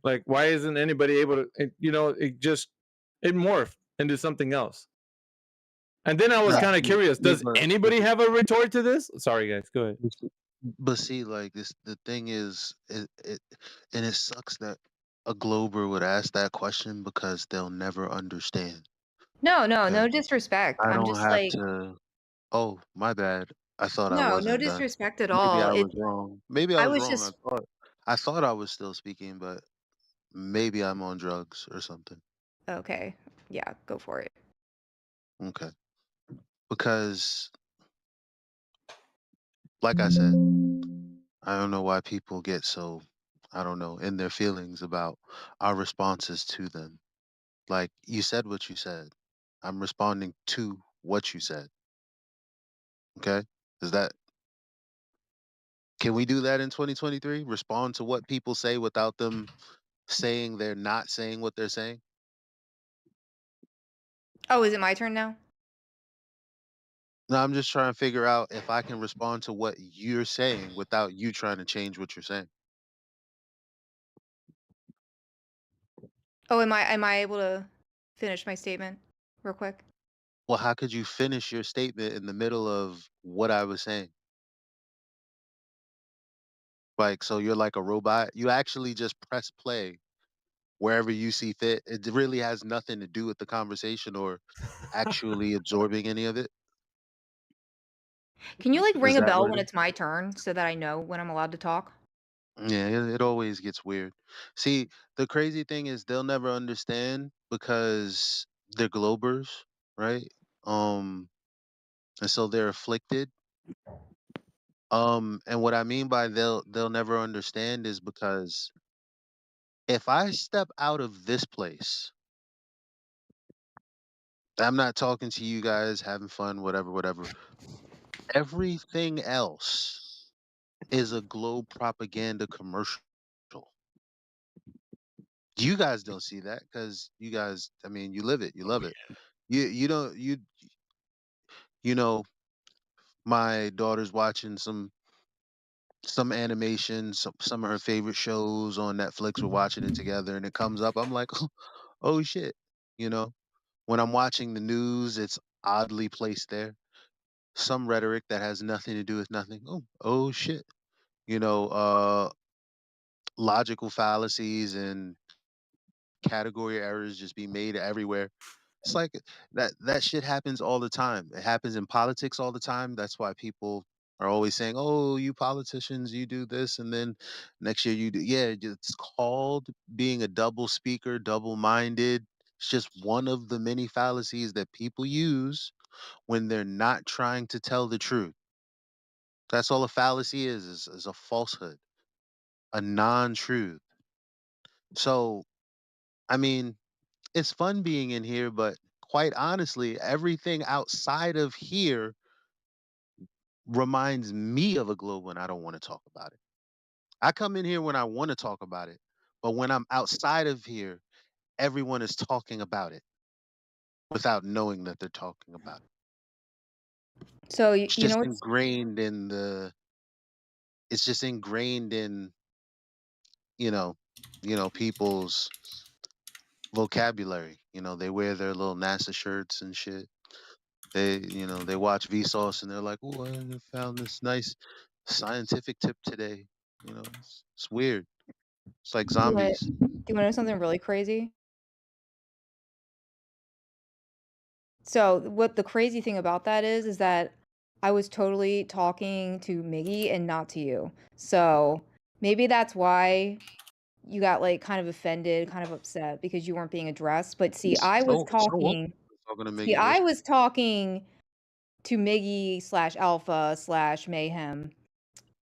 Like, why isn't anybody able to? It morphed into something else. And then I was Nah, kind of see, curious. see, Does anybody have a retort to this? Sorry, guys. Go ahead. but see, like this, the thing is, and it sucks that a Glober would ask that question because they'll never understand. No, no, Okay, no disrespect. I I'm don't just have like, to. Oh, my bad. I thought I no, no wasn't done. disrespect at Maybe all. I was wrong. Maybe I I was was wrong. just, I thought I was still speaking, but maybe I'm on drugs or something. okay. Yeah, go for it. Okay, because like I said, I don't know why people get so, I don't know, in their feelings about our responses to them. Like, you said what you said. I'm responding to what you said. Okay? Is that, can we do that in 2023? Respond to what people say without them saying they're not saying what they're saying? Oh, is it my turn now? No, I'm just trying to figure out if I can respond to what you're saying without you trying to change what you're saying. Oh, am I able to finish my statement real quick? Well, how could you finish your statement in the middle of what I was saying? Like, so you're like a robot? You actually just press play wherever you see fit. It really has nothing to do with the conversation or actually absorbing any of it. Can you like Is ring a that bell what when it is? it's my turn so that I know when I'm allowed to talk? Yeah, it always gets weird. See, the crazy thing is they'll never understand because they're Globers, right? Um, and so they're afflicted. And what I mean by they'll never understand is because if I step out of this place, I'm not talking to you guys, having fun, whatever, whatever. Everything else is a Globe propaganda commercial. You guys don't see that because you guys, I mean, you live it, you love it. You don't you know, my daughter's watching some animation, some of her favorite shows on Netflix. We're watching it together, and it comes up. I'm like, oh shit, you know. When I'm watching the news, it's oddly placed there. Some rhetoric that has nothing to do with nothing. Oh shit. You know, logical fallacies and category errors just be made everywhere. It's like that shit happens all the time. It happens in politics all the time. That's why people are always saying, "Oh, you politicians, you do this, and then next year you do." Yeah, it's called being a double speaker, double-minded. It's just one of the many fallacies that people use when they're not trying to tell the truth. That's all a fallacy is a falsehood, a non-truth. So, I mean, it's fun being in here, but quite honestly, everything outside of here reminds me of a globe when I don't want to talk about it. I come in here when I want to talk about it, but when I'm outside of here, everyone is talking about it without knowing that they're talking about it. So It's you know just what's ingrained in the it's just ingrained in, you know, people's vocabulary. They wear their little NASA shirts and shit. They watch Vsauce and they're like, "Oh, I found this nice scientific tip today." It's weird. It's like zombies. do you wanna know something really crazy? So, what the crazy thing about that is that I was totally talking to Miggy and not to you. So, maybe that's why you got, like, kind of offended, kind of upset because you weren't being addressed, but So what? Talking to Miggy. I What's was talking to Miggy/Alpha/Mayhem. slash Mayhem.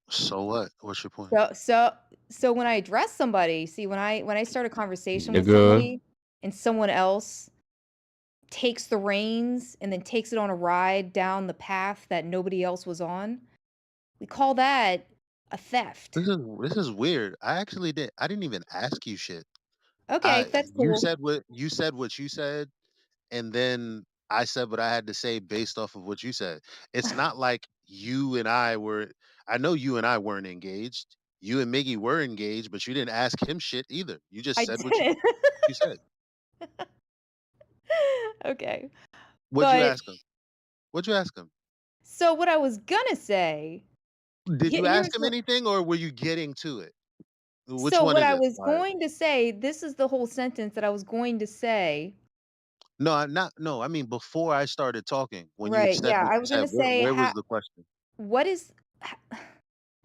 so what? What's your point? So when I address somebody, see, when I start a conversation with Nigga. somebody and someone else takes the reins and then takes it on a ride down the path that nobody else was on, we call that a theft. This is weird. I didn't even ask you shit. Okay, I that's You cool. said what you said, and then I said what I had to say based off of what you said. It's not like you and I were. I know you and I weren't engaged. you and Miggy were engaged, but you didn't ask him shit either. You just I said what didn't. you said. Okay. What'd you But ask him? What'd you ask him? so what I was gonna say, Did you ask here's him what anything, or were you getting to it? Which so one what is I it? was Like, going to say, this is the whole sentence that I was going to say. no, I'm not. No, I mean before I started talking, when you Right, said yeah, what I you was said, gonna say, where was the question? what is h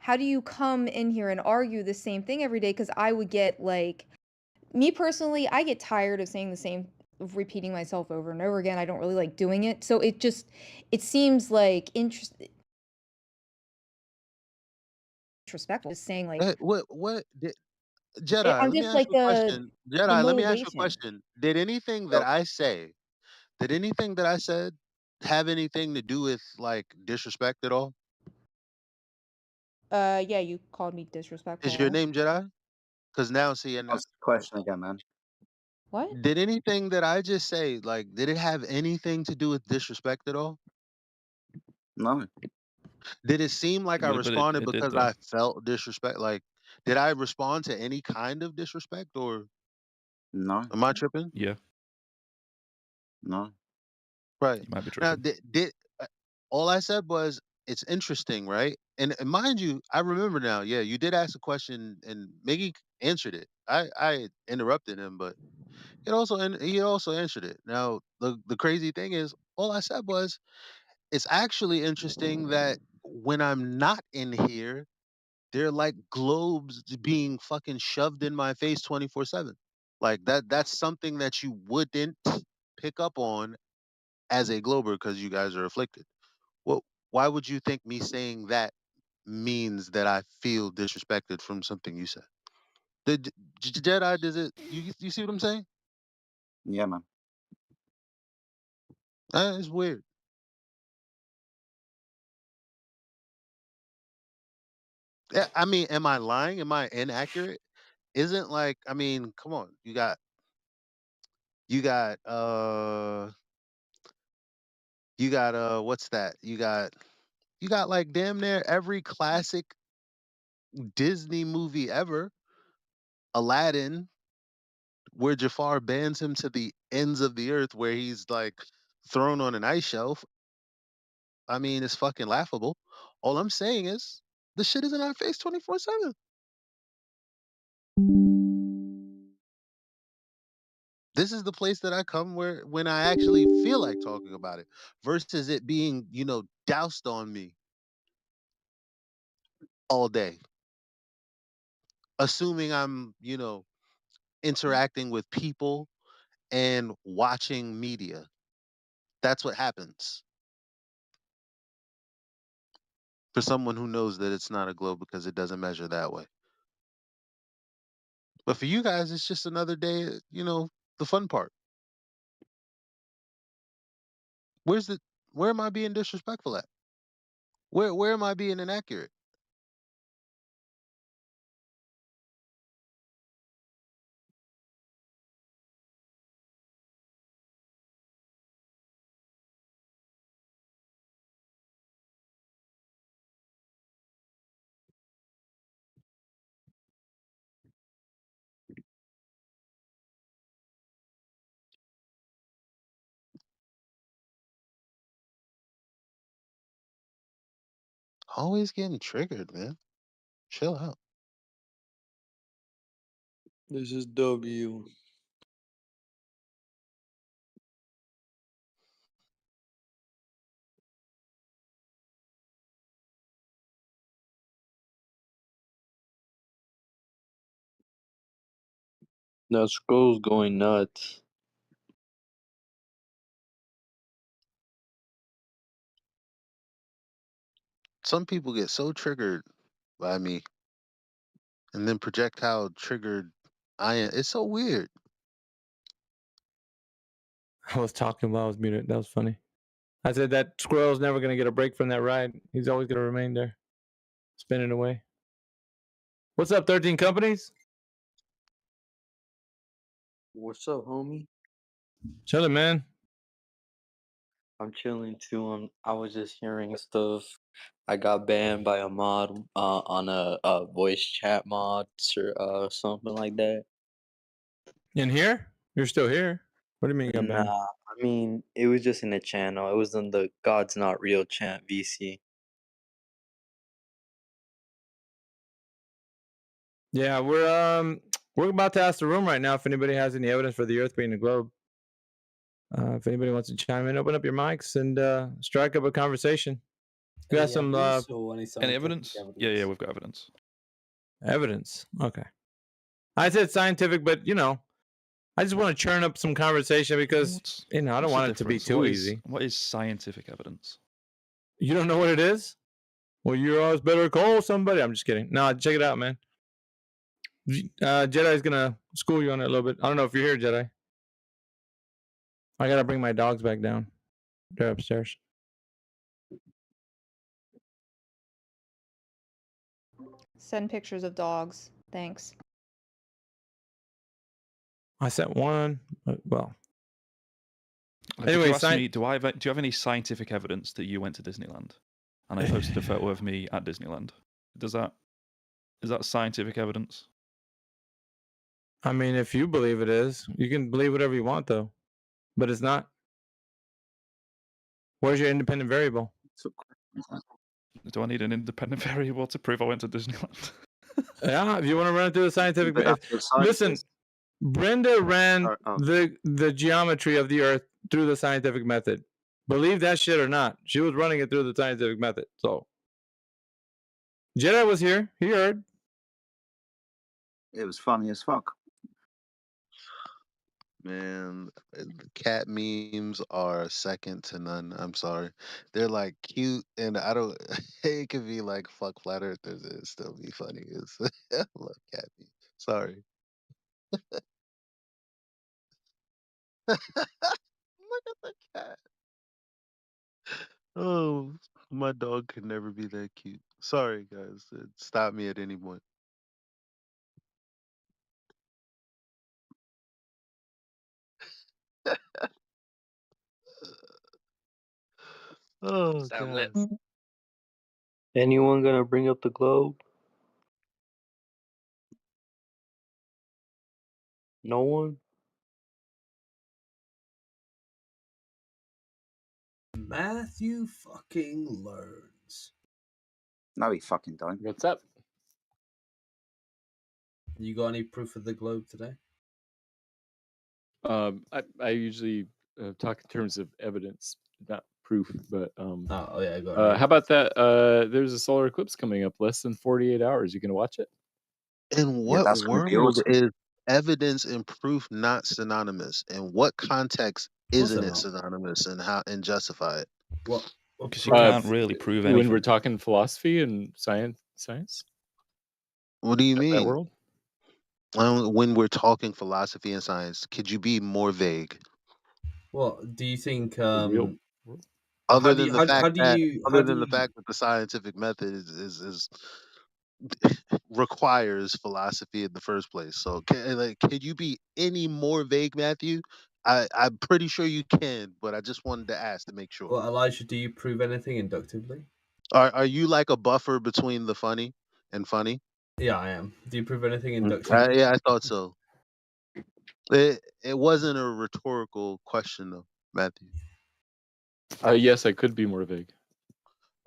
how do you come in here and argue the same thing every day? Because I would get, like me personally, I get tired of saying the same of repeating myself over and over again, I don't really like doing it, so it seems like disrespectful, just saying, like, What did Jedi? I'm Let me just ask like you a question. the Jedi, let me ask you a motivation. question. Did anything that I said have anything to do with like disrespect at all? Yeah, you called me Is your disrespectful. name Jedi? Because now, see, and Ask the question again, man. What? did anything that I just say, like, did it have anything to do with disrespect at all? No, Did it seem like I But responded it did because though. I felt disrespect? Like, did I respond to any kind of disrespect, or no, am I tripping? Yeah, no. Right. you might be Now, tripping. all I said was it's interesting, right? And mind you, I remember now. Yeah, you did ask a question, and Miggy answered it. I interrupted him, but he also answered it. Now, the crazy thing is, all I said was it's actually interesting that when I'm not in here, they're like globes being fucking shoved in my face 24/7. Like that's something that you wouldn't pick up on as a glober because you guys are afflicted. Well, why would you think me saying that means that I feel disrespected from something you said? The Jedi, does it? You see what I'm saying? Yeah, man. It's weird. I mean, am I lying? Am I inaccurate? Isn't like, I mean, come on. You got you got what's that? You got like damn near every classic Disney movie ever. Aladdin, where Jafar bans him to the ends of the earth, where he's like thrown on an ice shelf. I mean, it's fucking laughable. All I'm saying is the shit is in our face 24/7. This is the place that I come where when I actually feel like talking about it versus it being, doused on me all day, assuming I'm, interacting with people and watching media. That's what happens for someone who knows that it's not a globe because it doesn't measure that way. But for you guys, it's just another day, the fun part. Where's the where am I being disrespectful at? Where am I being inaccurate? Always getting triggered, man. Chill out. This is W. Now Scroll's going nuts. Some people get so triggered by me and then project how triggered I am. It's so weird. I was talking while I was muted. That was funny. I said that squirrel's never gonna get a break from that ride. He's always gonna remain there, spinning away. What's up, 13 companies? What's up, homie? Chilling, man. I'm chilling too. I was just hearing stuff. I got banned by a mod on a voice chat mod or something like that. In here? You're still here. What do you mean you got banned? Nah, I mean it was just in the channel. It was in the God's Not Real chant VC. Yeah, we're about to ask the room right now if anybody has any evidence for the Earth being a globe. If anybody wants to chime in, open up your mics and strike up a conversation. You got some Any evidence? Yeah, we've got evidence. evidence. Okay. I said scientific, but I just want to churn up some conversation because I don't What's the want it to be difference? too easy. What is scientific evidence? You don't know what it is? Well, you always better call somebody. I'm just kidding. No, check it out, man. Jedi's gonna school you on it a little bit. I don't know if you're here, Jedi. I gotta bring my dogs back down. They're upstairs. Send pictures of dogs. Thanks. I sent one. Well, Like, anyway, if you ask me, do you have any scientific evidence that you went to Disneyland? And I posted a photo of me at Disneyland. Is that scientific evidence? I mean, if you believe it is, you can believe whatever you want, though. But it's not. Where's your independent variable? Do I need an independent variable to prove I went to Disneyland? Yeah, if you want to run it through the scientific But method. that's the Listen, scientist. Brenda ran Oh. the geometry of the Earth through the scientific method. Believe that shit or not, she was running it through the scientific method. So Jedi was here. He heard. It was funny as fuck. Man, cat memes are second to none. I'm sorry. They're like cute, and I don't. It could be like fuck flat earthers, and it still be funny. I love cat memes. Sorry. Look at the cat. Oh, my dog could never be that cute. Sorry, guys. Stop me at any point. Oh god. Anyone gonna bring up the globe? No one? Matthew fucking learns. No, he fucking don't. What's up? You got any proof of the globe today? I usually talk in terms of evidence, not proof. But Oh yeah, I got it. how about that? There's a solar eclipse coming up, less than 48 hours. You gonna watch it? In Yeah, what that's gonna be world awesome. is evidence and proof not synonymous? In what context isn't it not? synonymous, and how and justify it? What? Because you can't really prove anything. When we're talking philosophy and science. What do you That mean? world? When we're talking philosophy and science, could you be more vague? What do you think? The real world? Other How do than you? the How, fact how do that, you? other How do than the you? fact that the scientific method is requires philosophy in the first place. So, can you be any more vague, Matthew? I'm pretty sure you can, but I just wanted to ask to make sure. Well, Elijah, do you prove anything inductively? Are you like a buffer between the funny and funny? Yeah, I am. Do you prove anything inductively? Yeah, I thought so. It wasn't a rhetorical question though, Matthew. Yes, I could be more vague.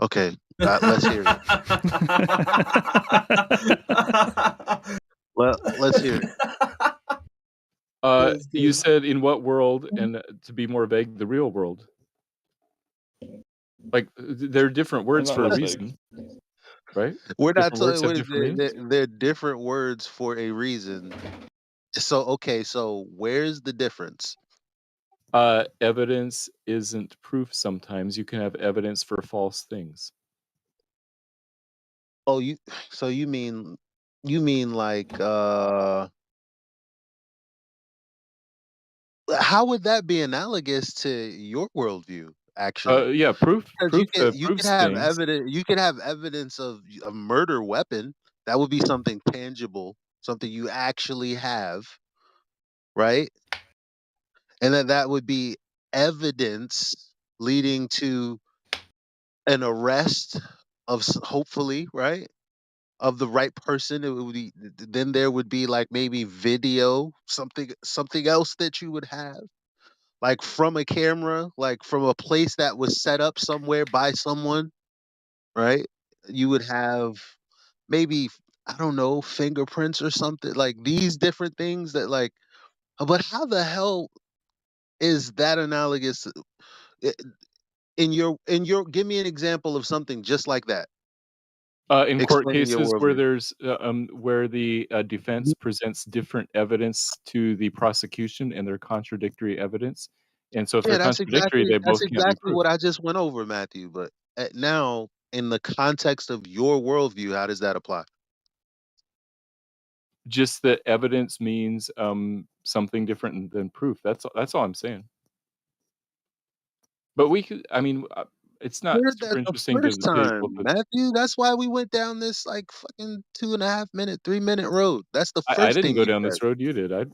Okay, let's hear it. Let's hear it. You said in what world, and to be more vague, the real world. Like they're different words not for a less reason, right? We're not Different words have talking. different meanings. They're different words for a reason. So okay, so where's the difference? Evidence isn't proof. Sometimes you can have evidence for false things. Oh, you mean like how would that be analogous to your worldview? Actually, Yeah, proof. because you could Proves have things. evidence. You could have evidence of a murder weapon. That would be something tangible, something you actually have, right? And that would be evidence. leading to an arrest of hopefully, right, of the right person. It would be, then there would be like maybe video, something else that you would have, like from a camera, like from a place that was set up somewhere by someone, right? You would have maybe, I don't know, fingerprints or something, like these different things that like, but how the hell is that analogous? i- in your give me an example of something just like that, In court explaining your cases where worldview. there's where the defense presents different evidence to the prosecution and they're contradictory evidence, and so if Yeah, they're contradictory, they that's both can't be exactly proved. what I just went over, Matthew. But now, in the context of your worldview, how does that apply? Just that evidence means something different than proof. That's all I'm saying. But we could, I mean, it's not Heard super that the interesting to first debate time, both. Matthew. That's why we went down this like fucking 2.5 minute, 3 minute road. That's the I first didn't thing go you down said. this road. You did. I'm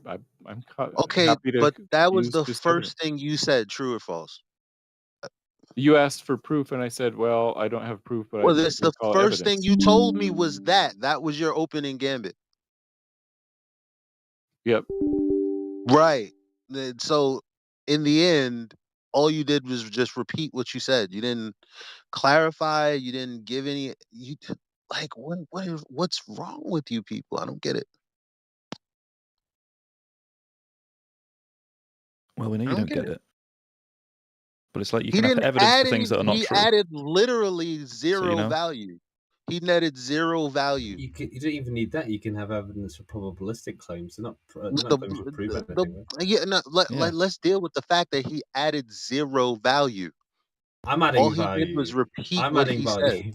Okay, happy to but that was use the just evidence. first thing you said, true or false? You asked for proof, and I said, "Well, I don't have proof, but I Well, that's the recall first thing evidence." you told me was that. That was your opening gambit. Yep. Right. So in the end, all you did was just repeat what you said. You didn't clarify. You didn't give any. You like what's wrong with you people? I don't get it. Well, we know I you don't don't get get it. it. But it's like you He can have didn't evidence add for things any. that are not He true. added literally So, you zero know, value. He netted zero value. You don't even need that. You can have evidence for probabilistic claims. They're No, not claims to prove anything. Right? yeah, no, yeah. let's deal with the fact that he added zero value. I'm All adding he did was value. repeat I'm what adding he said. value.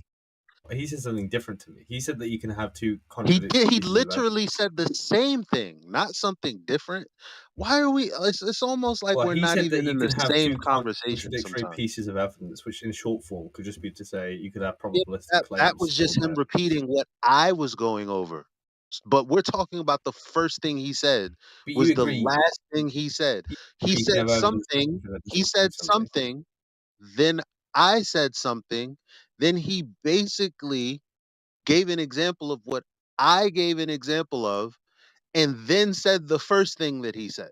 He said something different to me. He said that you can have two He contradictory did. He pieces of evidence. literally said the same thing, not something different. Why are we? It's almost like Well, we're he not said that even you in can the have same two conversation. contradictory Sometimes pieces of evidence, which in short form could just be to say you could have yeah, probabilistic that claims was or just him that. repeating what I was going over. But we're talking about the first thing he said But was you the agree last thing he said. He you can said have evidence something. that He doesn't prove said something. something. Then I said something. Then he basically gave an example of what I gave an example of, and then said the first thing that he said.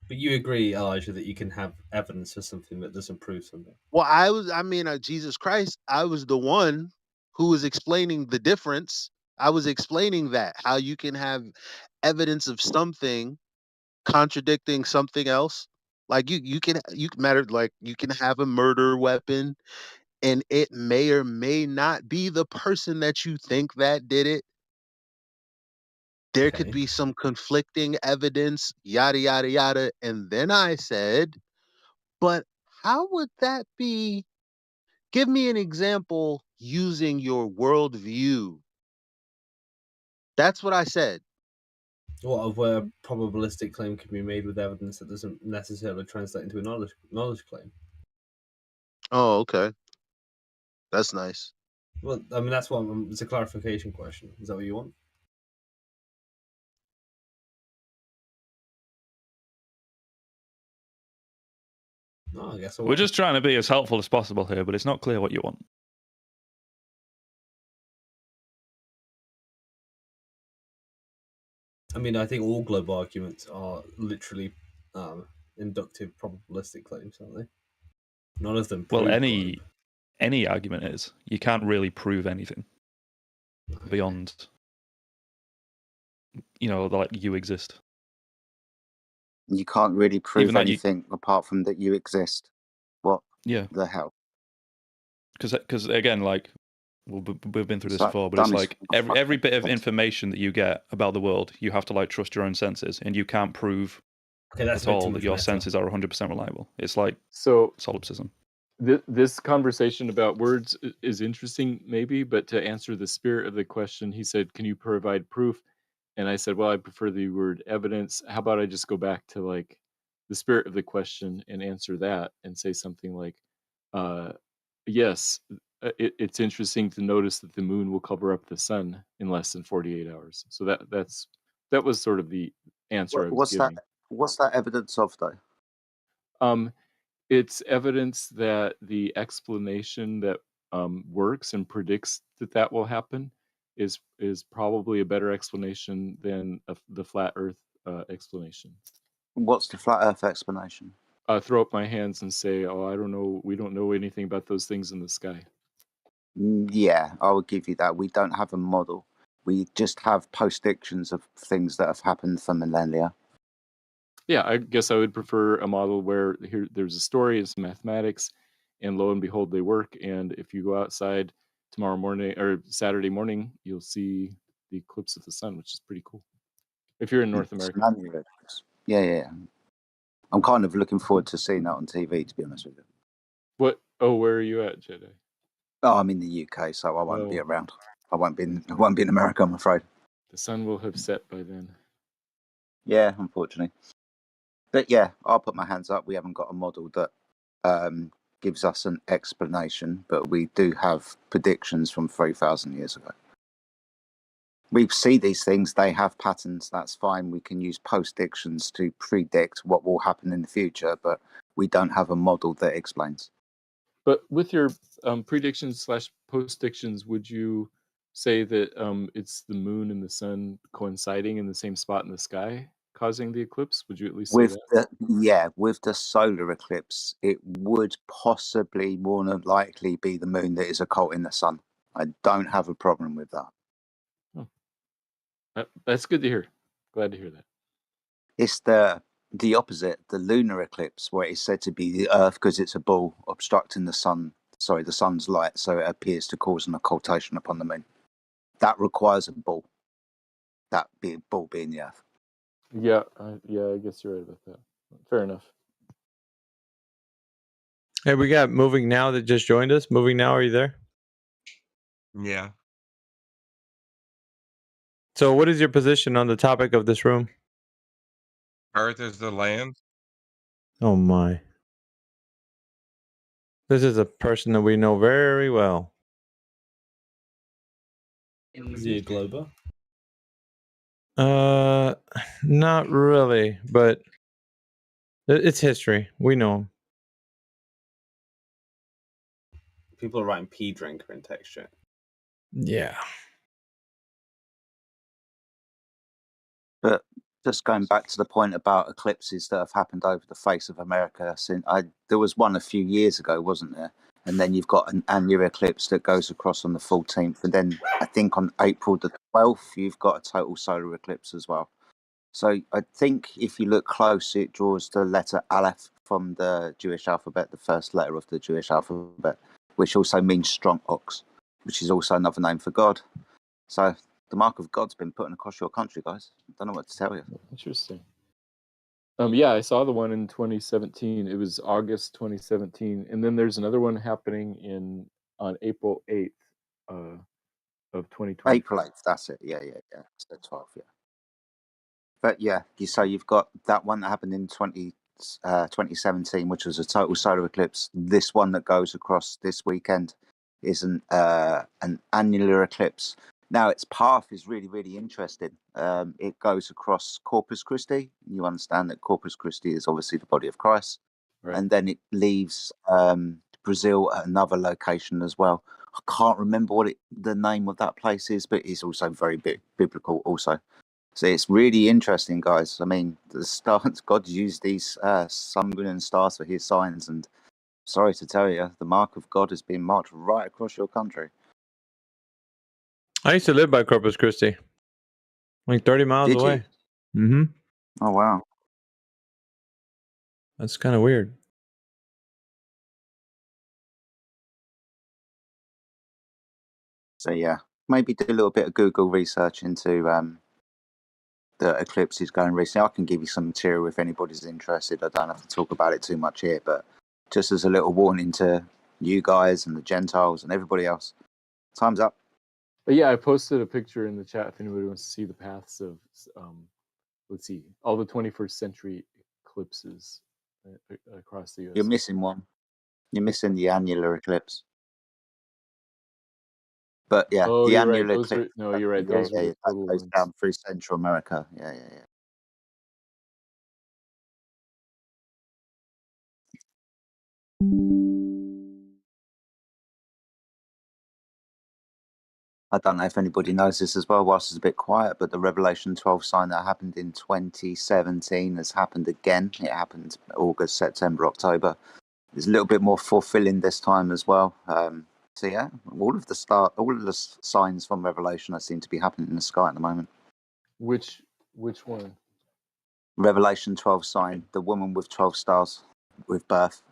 But you agree, Elijah, that you can have evidence for something that doesn't prove something. Well, I mean, Jesus Christ, I was the one who was explaining the difference. I was explaining that how you can have evidence of something contradicting something else. Like you can matter like you can have a murder weapon and it may or may not be the person that you think that did it. There could Okay. be some conflicting evidence, yada yada yada. And then I said, but how would that be? Give me an example using your worldview. That's what I said. What of where a probabilistic claim can be made with evidence that doesn't necessarily translate into a knowledge claim? Oh, okay. That's nice. Well, I mean that's what it's a clarification question. Is that what you want? No, I guess I We're won't. just trying to be as helpful as possible here, but it's not clear what you want. I mean, I think all global arguments are literally inductive probabilistic claims, aren't they? None of them prove Well, globe. any argument is. You can't really prove anything beyond, like you exist. You can't really prove Even that anything apart from that you exist. What Yeah. the hell? Because again, like we've been through this It's like before, but dumb it's as like every fucking bit of shit. information that you get about the world, you have to like trust your own senses, and you can't prove Okay, that's at a bit too all much that your meta. senses are 100% reliable. It's like So solipsism. this conversation about words is interesting, maybe, but to answer the spirit of the question, he said, "Can you provide proof?" And I said, "Well, I prefer the word evidence. How about I just go back to like the spirit of the question and answer that and say something like, yes, it's interesting to notice that the moon will cover up the sun in less than 48 hours." So that was sort of the answer I was What's that? giving. What's that evidence of, though? it's evidence that the explanation that works and predicts that will happen is probably a better explanation than the flat Earth explanation. What's the flat Earth explanation? Throw up my hands and say, "Oh, I don't know. We don't know anything about those things in the sky." Yeah, I will give you that. We don't have a model. We just have predictions of things that have happened for millennia. Yeah, I guess I would prefer a model where there's a story, it's mathematics, and lo and behold, they work. And if you go outside tomorrow morning or Saturday morning, you'll see the eclipse of the sun, which is pretty cool. If you're in North America. Yeah. I'm kind of looking forward to seeing that on TV, to be honest with you. What? Oh, where are you at, Jedi? Oh, I'm in the UK, so I won't be around. I won't be in America, I'm afraid. The sun will have set by then. Yeah, unfortunately. But yeah, I'll put my hands up. We haven't got a model that gives us an explanation, but we do have predictions from 3,000 years ago. We see these things, they have patterns, that's fine. We can use predictions to predict what will happen in the future, but we don't have a model that explains. But with your predictions / postdictions, would you say that it's the moon and the sun coinciding in the same spot in the sky causing the eclipse? Would you at least say that? With the solar eclipse, it would possibly more than likely be the moon that is occulting the sun. I don't have a problem with that. That's good to hear. Glad to hear that. It's the opposite, the lunar eclipse, where it's said to be the Earth because it's a ball obstructing the sun's light, so it appears to cause an occultation upon the moon. That requires a ball. That ball being the Earth. Yeah, I guess you're right about that. Fair enough. Hey, we got Moving Now that just joined us. Moving Now, are you there? Yeah. So what is your position on the topic of this room? Earth is the land. Oh my. This is a person that we know very well. Is he a Glober? Not really, but it's history. We know him. People are writing pea drinker in text chat. Yeah. But just going back to the point about eclipses that have happened over the face of America, there was one a few years ago, wasn't there? And then you've got an annular eclipse that goes across on the 14th, and then I think on April the 12th you've got a total solar eclipse as well. So I think if you look close, it draws the letter Aleph from the Jewish alphabet, the first letter of the Jewish alphabet, which also means strong ox, which is also another name for God. So the mark of God's been put across your country, guys. I don't know what to tell you. Interesting. Yeah, I saw the one in 2017. It was August 2017, and then there's another one happening on April 8th of 2020. April 8th, that's it. Yeah. It's the 12th, yeah. But yeah, so you've got that one that happened in 2017, which was a total solar eclipse. This one that goes across this weekend is an annular eclipse. Now, its path is really, really interesting. It goes across Corpus Christi. You understand that Corpus Christi is obviously the body of Christ. Right. And then it leaves Brazil at another location as well. I can't remember what the name of that place is, but it's also very biblical also. So it's really interesting, guys. I mean, the stars, God used these sun, moon, and stars for his signs. And sorry to tell you, the mark of God has been marked right across your country. I used to live by Corpus Christi, like 30 miles Did away. you? Mm-hmm. Oh, wow. That's kind of weird. So yeah, maybe do a little bit of Google research into the eclipses going recently. I can give you some material if anybody's interested. I don't have to talk about it too much here, but just as a little warning to you guys and the Gentiles and everybody else, time's up. But yeah, I posted a picture in the chat if anybody wants to see the paths of, let's see, all the 21st century eclipses across the U.S. You're missing one. You're missing the annular eclipse. But yeah, the annular eclipse. You're right. Those are the total goes ones. down through Central America. Yeah. I don't know if anybody knows this as well, whilst it's a bit quiet, but the Revelation 12 sign that happened in 2017 has happened again. It happened August, September, October. It's a little bit more fulfilling this time as well. So yeah, all of the signs from Revelation seem to be happening in the sky at the moment. Which one? Revelation 12 sign, the woman with 12 stars with birth.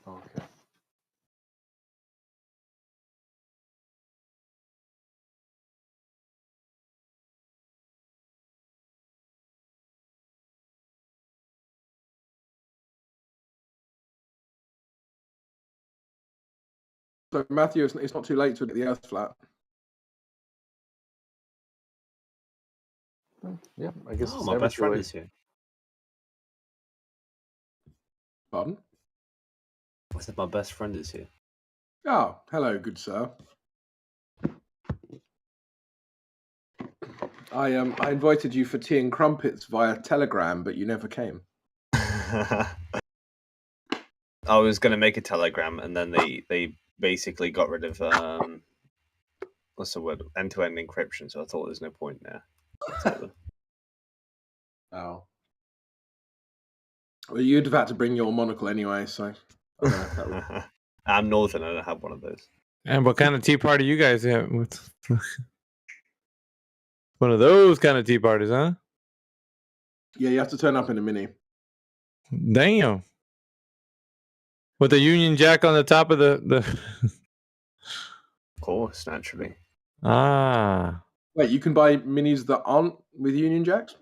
Okay. So Matthew, it's not too late to get the Earth flat. Yeah, I guess Oh, it's my never best too friend late. is here. Pardon? I said my best friend is here. Oh, hello, good sir. I invited you for tea and crumpets via Telegram, but you never came. I was going to make a Telegram, and then they basically got rid of what's the word, end-to-end encryption. So I thought there's no point there. Oh. Well, you'd have had to bring your monocle anyway, so I don't know if that would... I'm Northern. I don't have one of those. And what kind of tea party you guys have? One of those kind of tea parties, huh? Yeah, you have to turn up in a mini. Damn. With the Union Jack on the top of the Of course, naturally. Ah. Wait, you can buy minis that aren't with Union Jacks?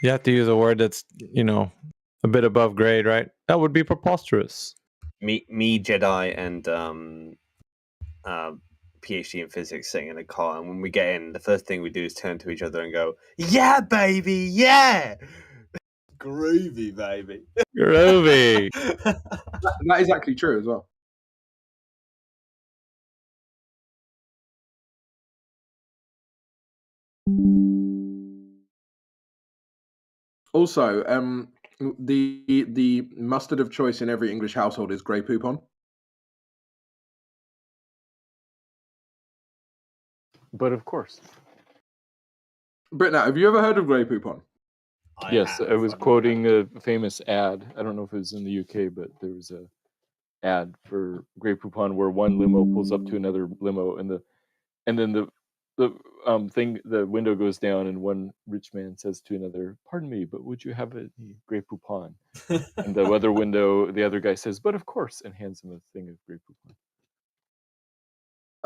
You have to use a word that's, a bit above grade, right? That would be preposterous. Me, Jedi, and PhD in physics sitting in a car, and when we get in, the first thing we do is turn to each other and go, "Yeah, baby, yeah, groovy, baby, groovy." That is actually true as well. Also, the mustard of choice in every English household is Grey Poupon. But of course. Britnat, have you ever heard of Grey Poupon? Yes, I was quoting a famous ad. I don't know if it was in the UK, but there was a ad for Grey Poupon where one limo pulls up to another limo, and then the window goes down, and one rich man says to another, "Pardon me, but would you have a Grey Poupon?" And the other guy says, "But of course," and hands him a thing of Grey Poupon.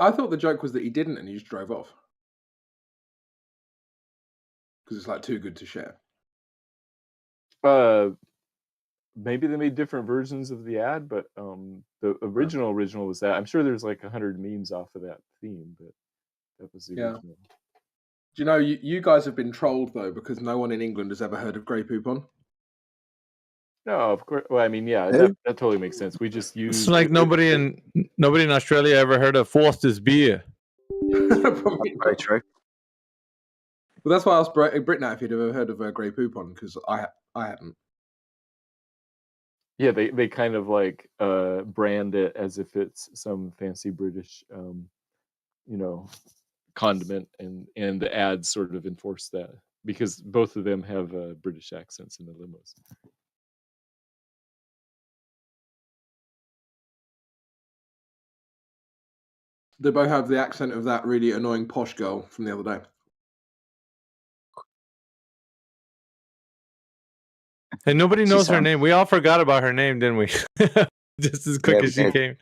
I thought the joke was that he didn't, and he just drove off because it's like too good to share. Maybe they made different versions of the ad, but the original was that. I'm sure there's like 100 memes off of that theme, but that was the original. Do you know, you guys have been trolled though, because no one in England has ever heard of Grey Poupon? No, of course. Well, I mean, yeah, that totally makes sense. We just use. It's like nobody in Australia ever heard of Foster's beer. Very true. Well, that's why I asked Britnat if he'd ever heard of Grey Poupon, because I hadn't. Yeah, they kind of like brand it as if it's some fancy British, condiment, and the ads sort of enforce that because both of them have British accents in the limos. They both have the accent of that really annoying posh girl from the other day. And nobody knows her name. We all forgot about her name, didn't we? Just as quick as she came.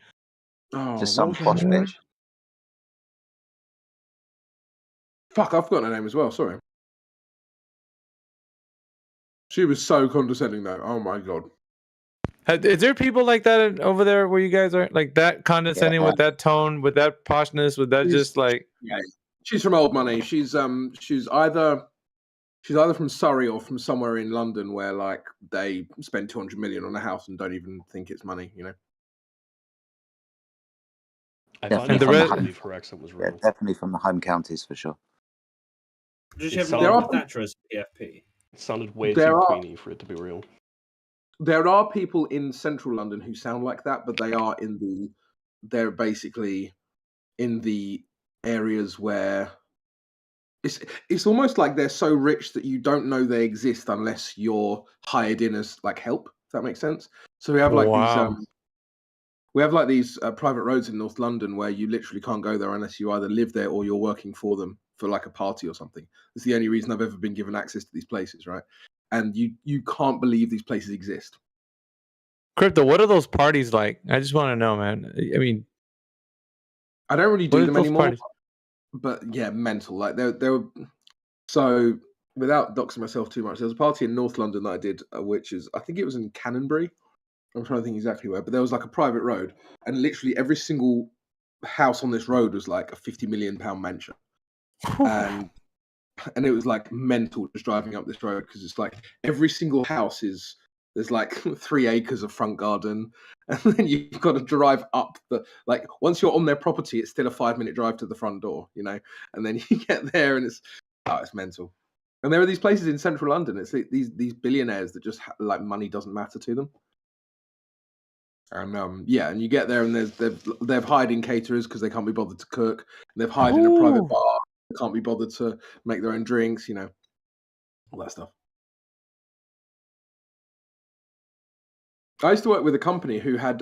Oh, just some posh bitch. Fuck, I've forgotten her name as well. Sorry. She was so condescending, though. Oh my god. Is there people like that over there where you guys are, like that condescending, with that tone, with that poshness, with that just like? Yeah, she's from old money. She's either from Surrey or from somewhere in London where like they spend 200 million on a house and don't even think it's money. You know. I find and it the rest, believe her accent was real. Definitely from the home counties for sure. It Thatcher as PFP. sounded way too queeny for it to be real. there are people in central London who sound like that, but they're basically in the areas where it's almost like they're so rich that you don't know they exist unless you're hired in as like help. If that makes sense. So we have like Wow. these private roads in North London where you literally can't go there unless you either live there or you're working for them for like a party or something. It's the only reason I've ever been given access to these places, right? And you can't believe these places exist. Crypto, what are those parties like? I just want to know, man. I mean, I don't really what do are them those anymore, parties? but yeah, mental. Like they were. So without doxing myself too much, there was a party in North London that I did, which is I think it was in Canonbury. I'm trying to think exactly where, but there was like a private road, and literally every single house on this road was like a £50 million mansion, and it was like mental just driving up this road because it's like every single house there's like 3 acres of front garden, and then you've got to drive up like once you're on their property, it's still a 5-minute drive to the front door, and then you get there and it's mental. And there are these places in central London. It's these billionaires that just like money doesn't matter to them. And and you get there and they've hired in caterers because they can't be bothered to cook. And they've hired in a private bar. They can't be bothered to make their own drinks. All that stuff. I used to work with a company who had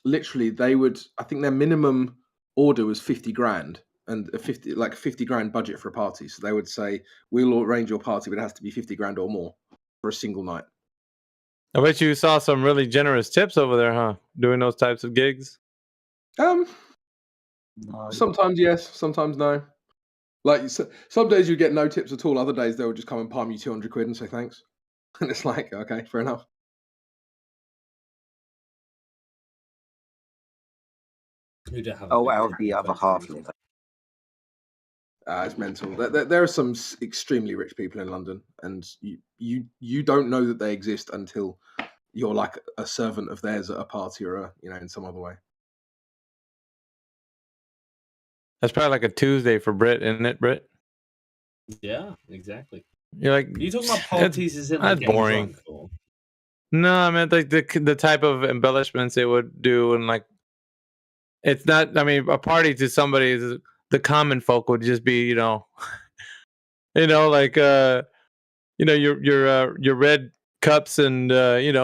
literally I think their minimum order was 50 grand and a 50 grand budget for a party. So they would say, we'll arrange your party, but it has to be 50 grand or more for a single night. I bet you saw some really generous tips over there, huh? Doing those types of gigs. No. Sometimes yes, sometimes no. Like some days you get no tips at all. Other days they would just come and palm you 200 quid and say thanks. And it's like, okay, fair enough. Well, the other half live. It's mental. There are some extremely rich people in London, and you don't know that they exist until you're like a servant of theirs at a party or in some other way. That's probably like a Tuesday for Brit, isn't it, Brit? Yeah, exactly. You're like, Are you talking about parties? Is it like that's getting boring. drunk, or? No, I mean like the type of embellishments they would do, and like it's not. I mean, a party to somebody is the common folk would just be, like your red cups and bit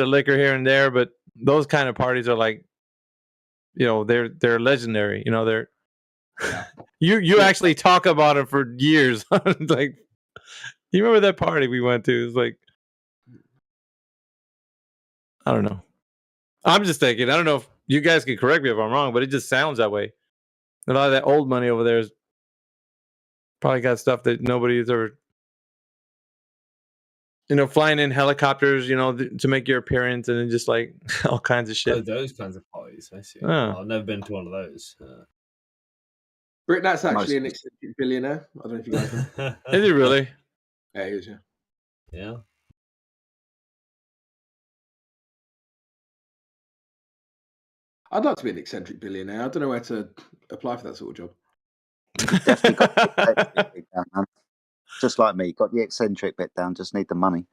of liquor here and there, but those kind of parties are like, they're legendary. They're you actually talk about it for years. Like, you remember that party we went to? It's like, I don't know. I'm just thinking. I don't know if you guys can correct me if I'm wrong, but it just sounds that way. A lot of that old money over there is probably got stuff that nobody's ever, flying in helicopters, to make your appearance, and then just like all kinds of shit. Oh, those kinds of parties. I see. Oh. I've never been to one of those. Brit, that's actually an eccentric billionaire. I don't know if you guys know. Is he really? Yeah, he is. Yeah. Yeah. I'd like to be an eccentric billionaire. I don't know where to apply for that sort of job. Definitely got the eccentric bit down, man. Just like me, got the eccentric bit down. Just need the money.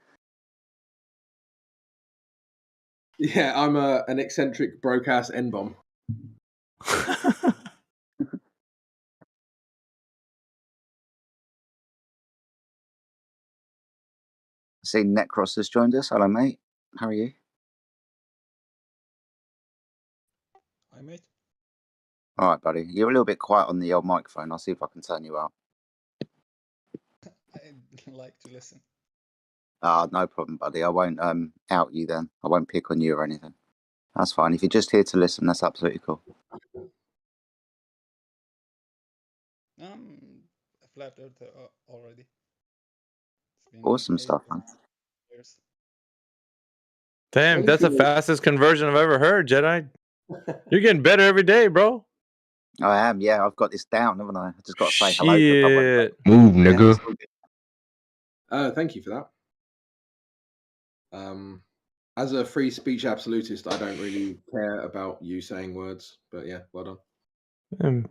Yeah, I'm an eccentric broke ass N-bomb. See, Necros has joined us. Hello, mate. How are you? Hi, mate. All right, buddy. You're a little bit quiet on the old microphone. I'll see if I can turn you up. I like to listen. No problem, buddy. I won't out you then. I won't pick on you or anything. That's fine. If you're just here to listen, that's absolutely cool. A flat earther already. It's been Awesome stuff, man. years. Damn, that's the fastest conversion I've ever heard, Jedi. You're getting better every day, bro. I am, yeah. I've got this down, haven't I? I just got to say hello to a couple of Move, nigga. Thank you for that. As a free speech absolutist, I don't really care about you saying words, but yeah, well done.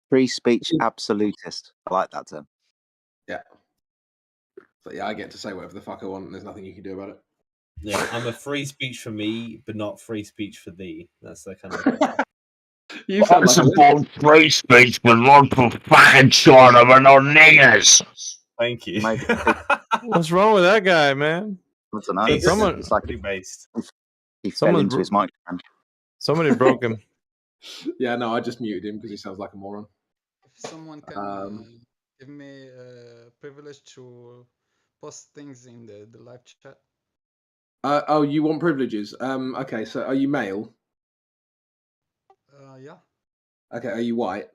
Free speech absolutist. I like that term. Yeah. But yeah, I get to say whatever the fuck I want, and there's nothing you can do about it. Yeah, I'm a free speech for me, but not free speech for thee. That's the kind of. You sound like about free speech, but not for fucking sort of and on niggers. Thank you. Maybe What's wrong with that guy, man? I don't know. Someone- It's like pretty based. he fell into his microphone. Somebody broke him. Yeah, no, I just muted him because he sounds like a moron. If someone can give me privilege to post things in the live chat. Oh, you want privileges? Okay, so are you male? Yeah. Okay, are you white?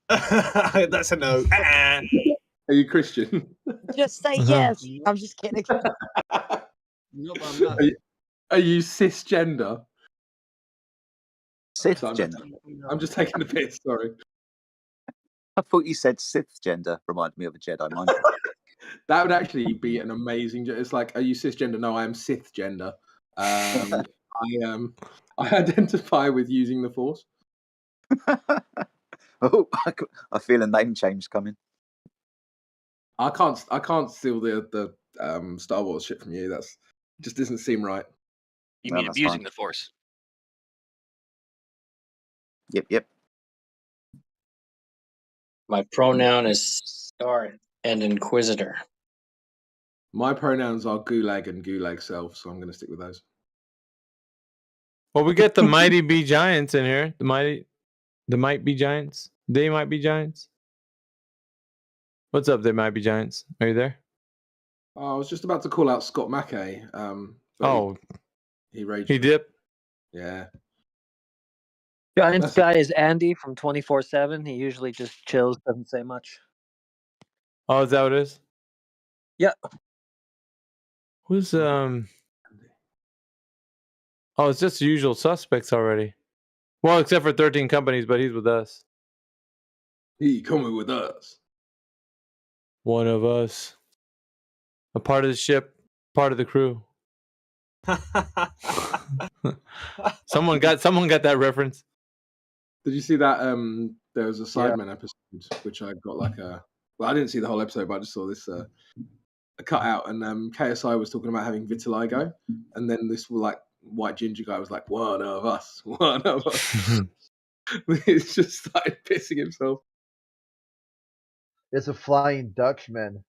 That's a no. Are you Christian? Just say yes. I'm just kidding. No, but I'm not. Are you cisgender? Cisgender. I'm just taking the piss. Sorry. I thought you said cisgender. Reminded me of a Jedi mind trick. That would actually be an amazing. It's like, are you cisgender? No, I am cisgender. I identify with using the Force. Oh, I feel a name change coming. I can't steal the Star Wars shit from you. That's just doesn't seem right. You No, mean that's abusing fine. the Force? Yep. My pronoun is Star and Inquisitor. My pronouns are Gulag and Gulag Self, so I'm going to stick with those. Well, we got the Mighty Be Giants in here. The Might Be Giants. They Might Be Giants. What's up, They Might Be Giants? Are you there? I was just about to call out Scott Mackay. But he raged. He dipped. Yeah. Giants guy is Andy from 24/7. He usually just chills, doesn't say much. Oh, is that what it is? Yeah. Who's Oh, it's just the usual suspects already. Well, except for 13 companies, but he's with us. He coming with us. One of us. A part of the ship, part of the crew. Someone got that reference. Did you see that? There was a Sidemen episode which I got like a. Well, I didn't see the whole episode, but I just saw this a cutout, and KSI was talking about having vitiligo, and then this like white ginger guy was like, "One of us, one of us." He's just started pissing himself. It's a Flying Dutchman.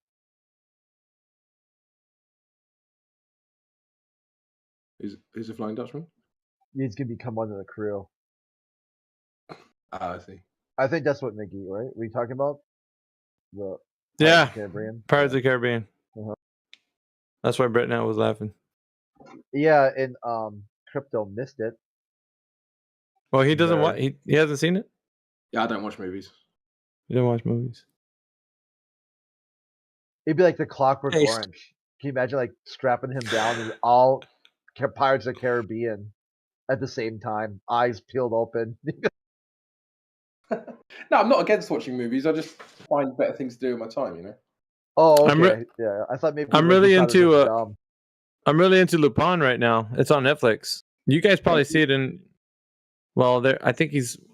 Who's a Flying Dutchman? He's gonna become one of the crew. I see. I think that's what Mickey, right? Were you talking about? The Yeah, Caribbean. Pirates of the Caribbean. That's why Brett now was laughing. Yeah, and Crypto missed it. Well, he doesn't watch. He hasn't seen it. Yeah, I don't watch movies. You don't watch movies. It'd be like the Clockwork Hey, Orange. Can you imagine like strapping him down and all Pirates of the Caribbean at the same time, eyes peeled open? No, I'm not against watching movies. I just find better things to do with my time. You know. Oh, I'm okay. Yeah, I thought maybe. I'm you really thought it into was dumb. I'm really into Lupin right now. It's on Netflix. You guys probably see it in. Well, I think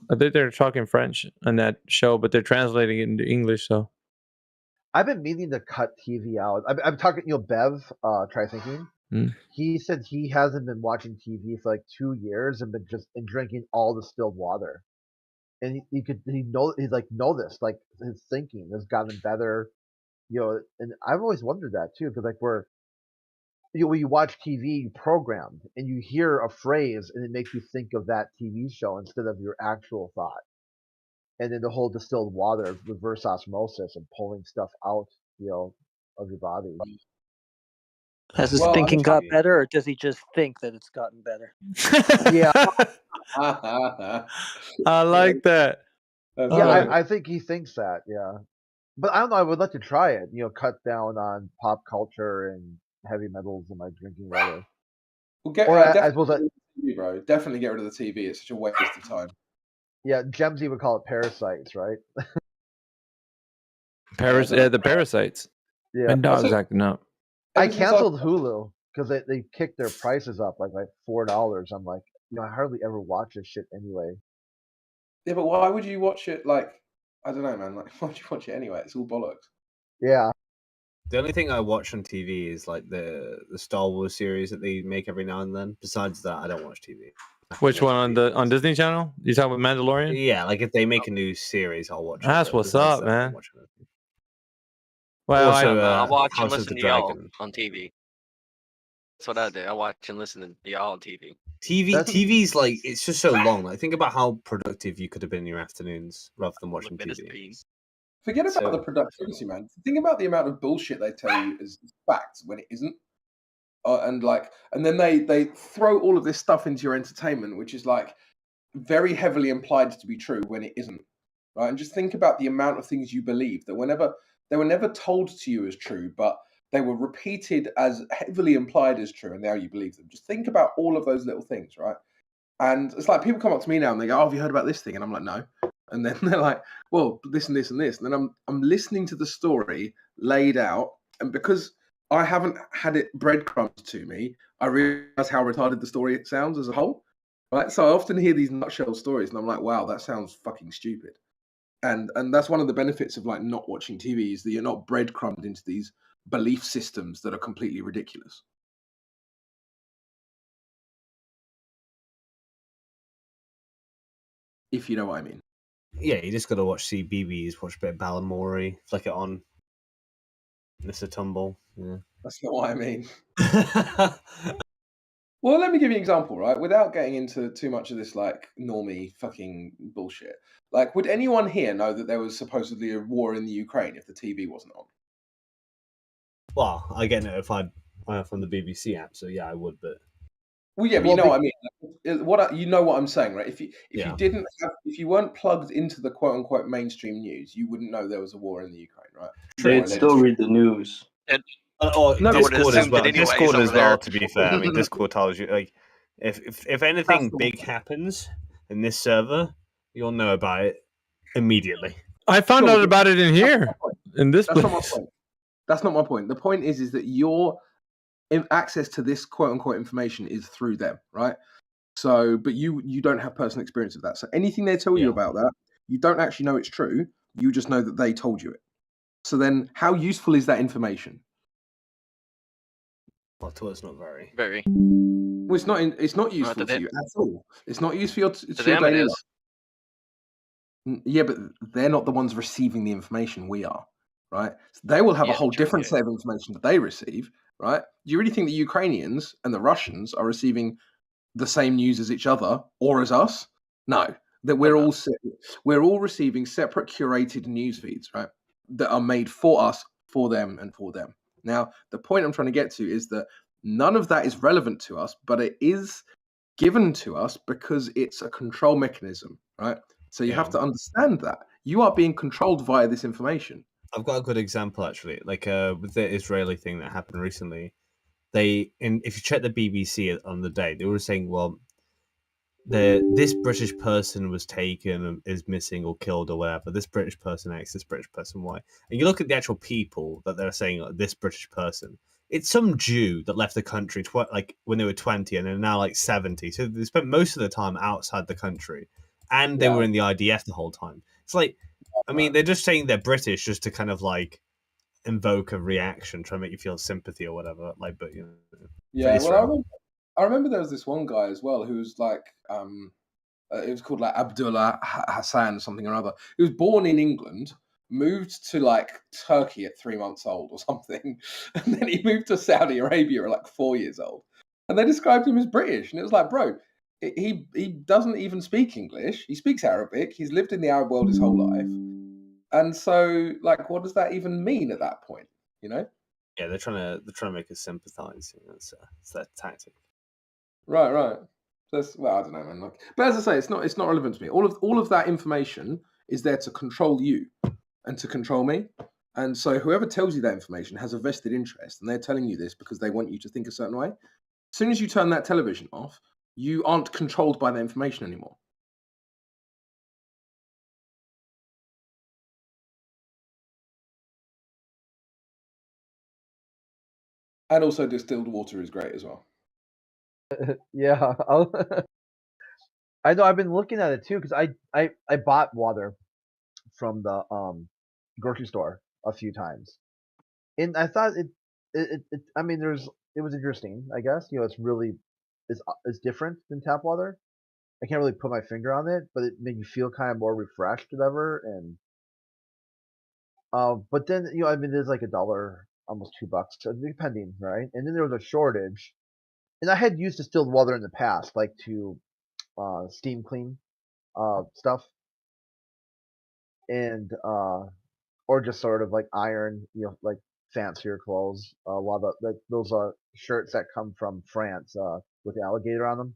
they're talking French on that show, but they're translating it into English. So I've been meaning to cut TV out. I'm talking, Bev, try thinking. He said he hasn't been watching TV for like 2 years and been and drinking all distilled water. And he's like, know this, like his thinking has gotten better, and I've always wondered that too, because like when you watch TV programmed and you hear a phrase and it makes you think of that TV show instead of your actual thought. And then the whole distilled water, reverse osmosis, and pulling stuff out, of your body. Has his thinking got better, or does he just think that it's gotten better? Yeah. I like that. Yeah, I think he thinks that. Yeah, but I don't know. I would like to try it. Cut down on pop culture and heavy metals in my drinking water. Well, definitely TV, bro. Definitely get rid of the TV. It's such a waste of time. Yeah, Gemsy would call it parasites, right? the parasites. Yeah, And dogs acting up. I canceled Hulu because they kicked their prices up like $4. I'm like, I hardly ever watch this shit anyway. Yeah, but why would you watch it? Like, I don't know, man. Like, why do you watch it anyway? It's all bollocks. Yeah. The only thing I watch on TV is like the Star Wars series that they make every now and then. Besides that, I don't watch TV. Which one on Disney Channel? You talking about Mandalorian? Yeah, like if they make a new series, I'll watch it. That's but what's besides up, that, I don't man. watch anything. Well, Also, I watch and House of listen the to y'all Dragon. on TV. That's what I do. I watch and listen to y'all on TV. TV's like it's just so long. Like think about how productive you could have been in your afternoons rather than watching TV. Forget about So- the productivity, man. Think about the amount of bullshit they tell you is facts when it isn't. And then they throw all of this stuff into your entertainment, which is like very heavily implied to be true when it isn't, right? And just think about the amount of things you believe that they were never told to you as true, but they were repeated as heavily implied as true, and now you believe them. Just think about all of those little things, right? And it's like people come up to me now and they go, "Oh, have you heard about this thing?" And I'm like, "No." And then they're like, "Well, this and this and this." And then I'm listening to the story laid out, and because I haven't had it breadcrumbed to me, I realize how retarded the story sounds as a whole. Right? So I often hear these nutshell stories, and I'm like, "Wow, that sounds fucking stupid." And that's one of the benefits of like not watching TV is that you're not breadcrumbed into these belief systems that are completely ridiculous. If you know what I mean. Yeah, you just got to watch CBeebies, watch a bit of Balamory, flick it on. Mr. Tumble. Yeah. That's not what I mean. Well, let me give you an example, right? Without getting into too much of this like normie fucking bullshit. Like, would anyone here know that there was supposedly a war in the Ukraine if the TV wasn't on? Well, I get notified from the BBC app, so yeah, I would. But Well, yeah, but you know what I mean. You know what I'm saying, right? If you weren't plugged into the quote unquote mainstream news, you wouldn't know there was a war in the Ukraine, right? They'd still read the news. Or No, Discord as well. anyways Discord over as well. there. To be fair, I mean, Discord tells you like if anything big happens in this server, you'll know about it immediately. I found out about it in here, in this That's place. not my point. That's not my point. The point is that your access to this quote unquote information is through them, right? So, but you don't have personal experience of that. So anything they tell you about that, you don't actually know it's true. You just know that they told you it. So then, how useful is that information? Well, to us, not very. Very. Well, it's not useful to you at all. It's not useful to your them it daily is. life. Yeah, but they're not the ones receiving the information. We are, right? So they will have a whole different set of information that they receive, right? Do you really think the Ukrainians and the Russians are receiving the same news as each other or as us? No, that we're all receiving separate curated news feeds, right? That are made for us, for them, and for them. Now, the point I'm trying to get to is that none of that is relevant to us, but it is given to us because it's a control mechanism, right? So you have to understand that you are being controlled via this information. I've got a good example actually. Like with the Israeli thing that happened recently, if you check the BBC on the day, they were saying, well, this British person was taken and is missing or killed or whatever. This British person X, this British person Y. And you look at the actual people that they're saying, like, this British person. It's some Jew that left the country like when they were 20 and they're now like 70. So they spent most of their time outside the country, and they were in the IDF the whole time. It's like, I mean, they're just saying they're British just to kind of like invoke a reaction, try to make you feel sympathy or whatever. Like, but you know, Yeah, well, I remember there was this one guy as well who was like, it was called like Abdullah Hassan something or other. He was born in England, moved to like Turkey at 3 months old or something, and then he moved to Saudi Arabia at like 4 years old. And they described him as British, and it was like, bro, he doesn't even speak English. He speaks Arabic. He's lived in the Arab world his whole life, and so like, what does that even mean at that point? You know? Yeah, they're trying to make us sympathize. You know, it's their tactic. Right. Well, I don't know, man. But as I say, it's not relevant to me. All of that information is there to control you and to control me. And so whoever tells you that information has a vested interest, and they're telling you this because they want you to think a certain way. As soon as you turn that television off, you aren't controlled by that information anymore. And also, distilled water is great as well. Yeah, I know. I've been looking at it too because I bought water from the grocery store a few times, and I thought I mean, it was interesting. I guess it's really it's different than tap water. I can't really put my finger on it, but it made you feel kind of more refreshed, whatever. And but then I mean, there's like $1, almost $2, depending, right? And then there was a shortage, and I had used distilled water in the past, like to steam clean stuff, and or just sort of like iron, like fancier clothes. A lot of those shirts that come from France with the alligator on them,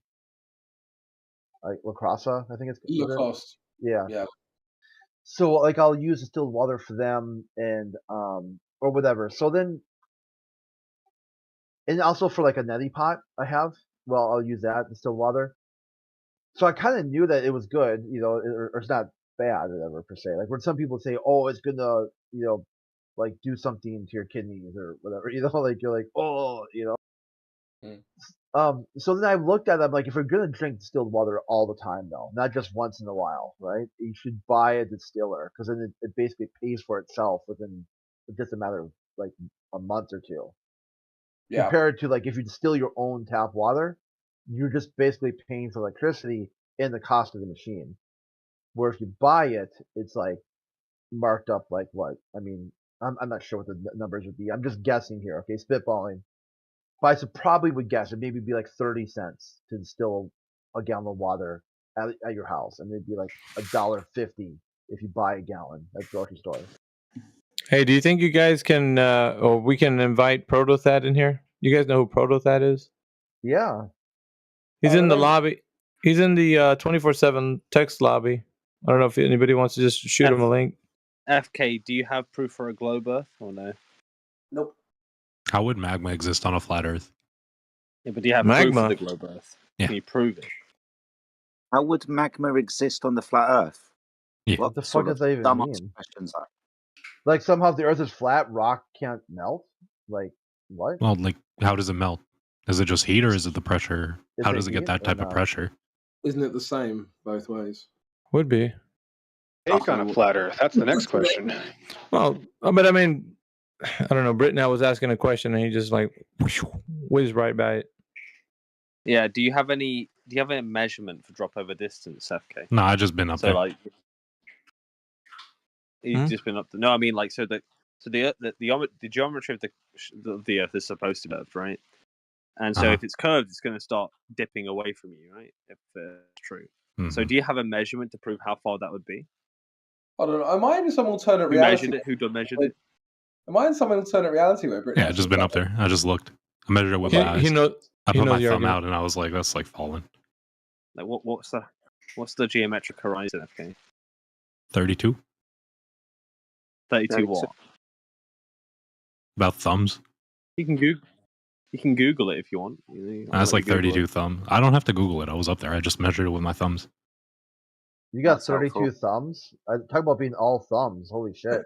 like lacrosse, I think it's Lacoste. Yeah. Yeah. So like I'll use distilled water for them and or whatever. So then, and also for like a neti pot I have, well I'll use that distilled water. So I kind of knew that it was good, or it's not bad or whatever per se. Like when some people say, oh, it's gonna, like do something to your kidneys or whatever, like you're like, oh, So then I looked at it, I'm like, if you're gonna drink distilled water all the time though, not just once in a while, right? You should buy a distiller because then it basically pays for itself within just a matter of like a month or two. Yeah. Compared to like if you distill your own tap water, you're just basically paying for electricity and the cost of the machine. Where if you buy it, it's like marked up like what? I mean, I'm not sure what the numbers would be. I'm just guessing here, okay, spitballing. But I probably would guess it maybe be like 30 cents to distill a gallon of water at your house, and it'd be like $1.50 if you buy a gallon at the grocery store. Hey, do you think you guys can, or we can invite Protothat in here? You guys know who Protothat is? Yeah. He's in the lobby. He's in the 24/7 text lobby. I don't know if anybody wants to just shoot him a link. FK, do you have proof for a globe Earth or no? Nope. How would magma exist on a flat Earth? Yeah, but do you have proof for the globe Earth? Yeah. Can you prove it? How would magma exist on the flat Earth? Yeah. What the sort fuck of does that even dumbass mean? questions that? Like somehow the Earth is flat, rock can't melt. Like what? Well, like, how does it melt? Is it just heat or is it the pressure? Is How it does it get heat that or type of not? pressure? Isn't it the same both ways? Would be. Take on a flat Earth? That's the next question. Well, but I mean, I don't know. Britnell was asking a question and he just like whizzed right by it. Yeah. Do you have any measurement for drop over distance, FK? No, I just been up So there. like, you've just been up there. No, I mean like the geometry of the Earth is supposed to be Earth, right? And so if it's curved, it's going to start dipping away from you, right? If it's true. So do you have a measurement to prove how far that would be? I don't know. Am I in some alternate Who reality? measured it? Who measured it? Am I in some alternate reality where Britain? Yeah, I just been up there. I just looked. I measured it with He- my eyes. he know- I he put knows my the thumb argument. out and I was like, that's like falling. Like what's the geometric horizon, FK? 32? 32 what? About thumbs. You can Google it if you want. That's like 32 thumb. I don't have to Google it. I was up there. I just measured it with my thumbs. You got That's 32 helpful. thumbs? Talk about being all thumbs. Holy shit.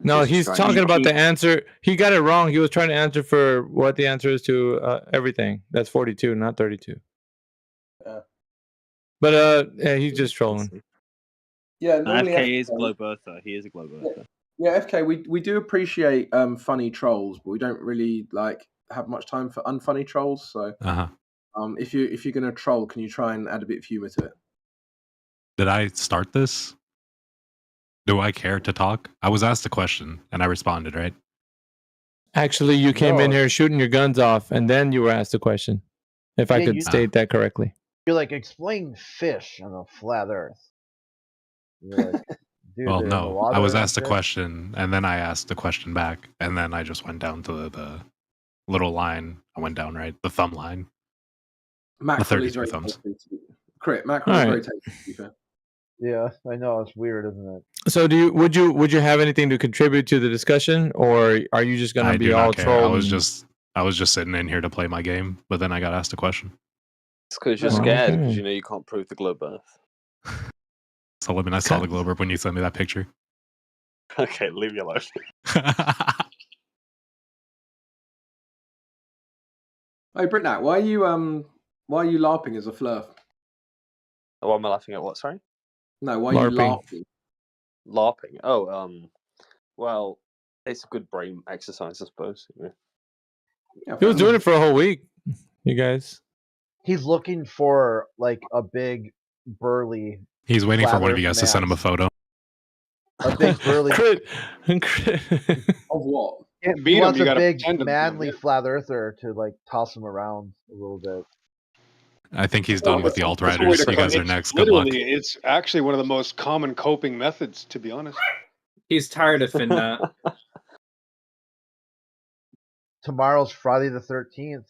No, Just he's trying- talking about the answer. He got it wrong. He was trying to answer for what the answer is to everything. That's 42, not 32. Yeah. But yeah, he's just trolling. Yeah, normally FK is a globe earther. He is a globe earther. Yeah, FK, we do appreciate funny trolls, but we don't really like have much time for unfunny trolls. So, if you're gonna troll, can you try and add a bit of humor to it? Did I start this? Do I care to talk? I was asked a question and I responded, right? Actually, you came in No. here shooting your guns off, and then you were asked a question. If I Yeah, could you- state that correctly. You're like, explain fish on a flat Earth. You're like, dude, Well, they're in the no. water I was and asked a shit. question and then I asked the question back. And then I just went down to the little line. I went down, right? The thumb line. Mackerel is 32 very thumbs. tasty. Correct. Mackerel is All very right. tasty, to be fair. Yeah, I know it's weird, isn't it? So, would you have anything to contribute to the discussion, or are you just gonna I be do all not care. trolled? I was just sitting in here to play my game, but then I got asked a question. It's because you're scared because you know you can't prove the globe Earth. So I mean, I saw the globe when you sent me that picture. Okay, leave me alone. Hey, Britnat, why are you LARPing as a flurf? Why am I laughing at what? Sorry. No, why are you LARPing. laughing? LARPing. Oh, well, it's a good brain exercise, I suppose. Yeah. He was doing it for a whole week. You guys. He's looking for like a big burly. He's waiting for flat one of Earth you guys to send him a man. photo. A big burly. Of what? Can't He beat him. wants You a got to big pretend him. manly flat earther to like toss him around a little bit. I think he's done with the alt That's a way riders. to You guys are it's next. Good luck. literally, it's actually one of the most common coping methods, to be honest. He's tired of Finna. Tomorrow's Friday the 13th.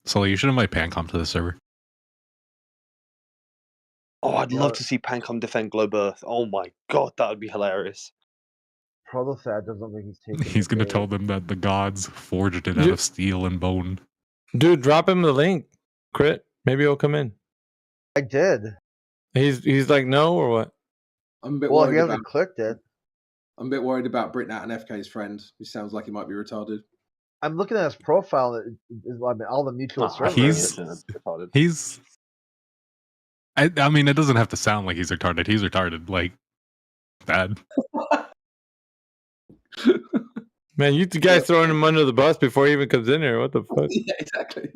Sully, you should invite Pancom to the server. Oh, I'd love to see Pancom defend Globe Earth. Oh my god, that would be hilarious. Protothad doesn't think he's taking. He's going to tell them that the gods forged it out of steel and bone. Dude, drop him the link. Crit. Maybe he'll come in. I did. He's like, no, or what? I'm a bit Well, worried he hasn't about. clicked it. I'm a bit worried about Britnat and FK's friend. He sounds like he might be retarded. I'm looking at his profile. I mean, all the mutual servers. He's. I mean, it doesn't have to sound like he's retarded. He's retarded, like bad. Man, you guys throwing him under the bus before he even comes in here. What the fuck? Yeah, exactly.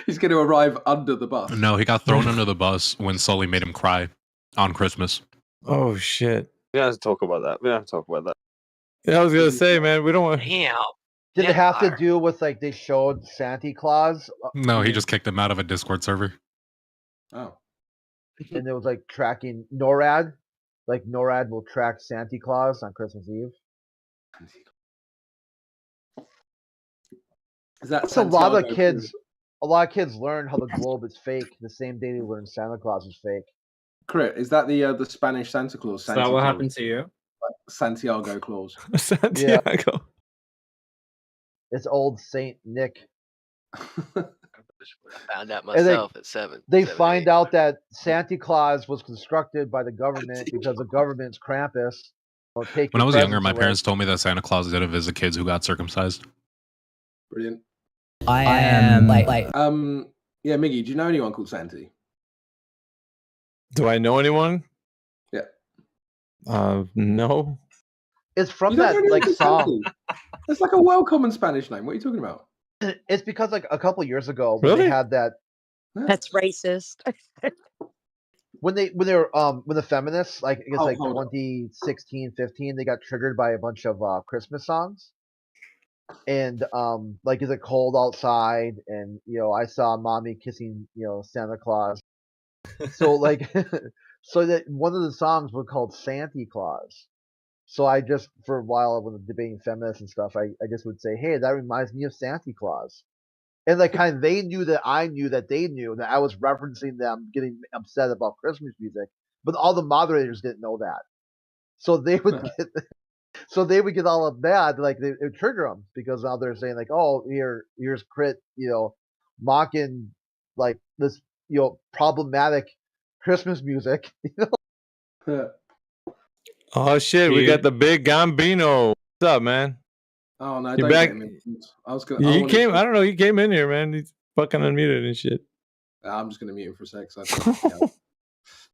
He's going to arrive under the bus. No, he got thrown under the bus when Sully made him cry on Christmas. Oh shit! We don't have to talk about that. We don't have to talk about that. Yeah, I was gonna say, man, we don't want. Did it have to do with like they showed Santa Claus? No, he just kicked him out of a Discord server. Oh. And it was like tracking NORAD. Like NORAD will track Santa Claus on Christmas Eve. Is that That's a lot of Santiago kids. too? A lot of kids learn how the globe is fake the same day they learn Santa Claus is fake. Crit, is that the Spanish Santa Claus? Is that what happened to you? Santiago Claus. Santiago. It's old Saint Nick. I found out And myself at 7. They find out that Santa Claus was constructed by the government because the government's Krampus. Will take When I your was younger, presents my away. parents told me that Santa Claus didn't visit kids who got circumcised. Brilliant. I am like Yeah, Miggy, do you know anyone called Santi? Do I know anyone? Yeah. No. It's from You don't that know anyone like called song. Santi? It's like a well-common Spanish name. What are you talking about? It's because like a couple years ago when Really? they had that That's racist. when the feminists like I guess like hold on. 2016, 15 they got triggered by a bunch of Christmas songs. And like is it cold outside and I saw mommy kissing Santa Claus. So like so that one of the songs was called Santa Claus. So I just for a while when debating feminists and stuff I just would say, hey, that reminds me of Santa Claus. And like kind of they knew that I knew that they knew that I was referencing them getting upset about Christmas music, but all the moderators didn't know that. So they would get all of mad, like it would trigger them because now they're saying like, oh, here's Crit, mocking like this, problematic Christmas music. Oh shit, we got the big Gambino. What's up, man? Oh no, You don't back? get him in. I was gonna. He came. I don't know. He came in here, man. He's fucking unmuted and shit. I'm just gonna mute him for a sec.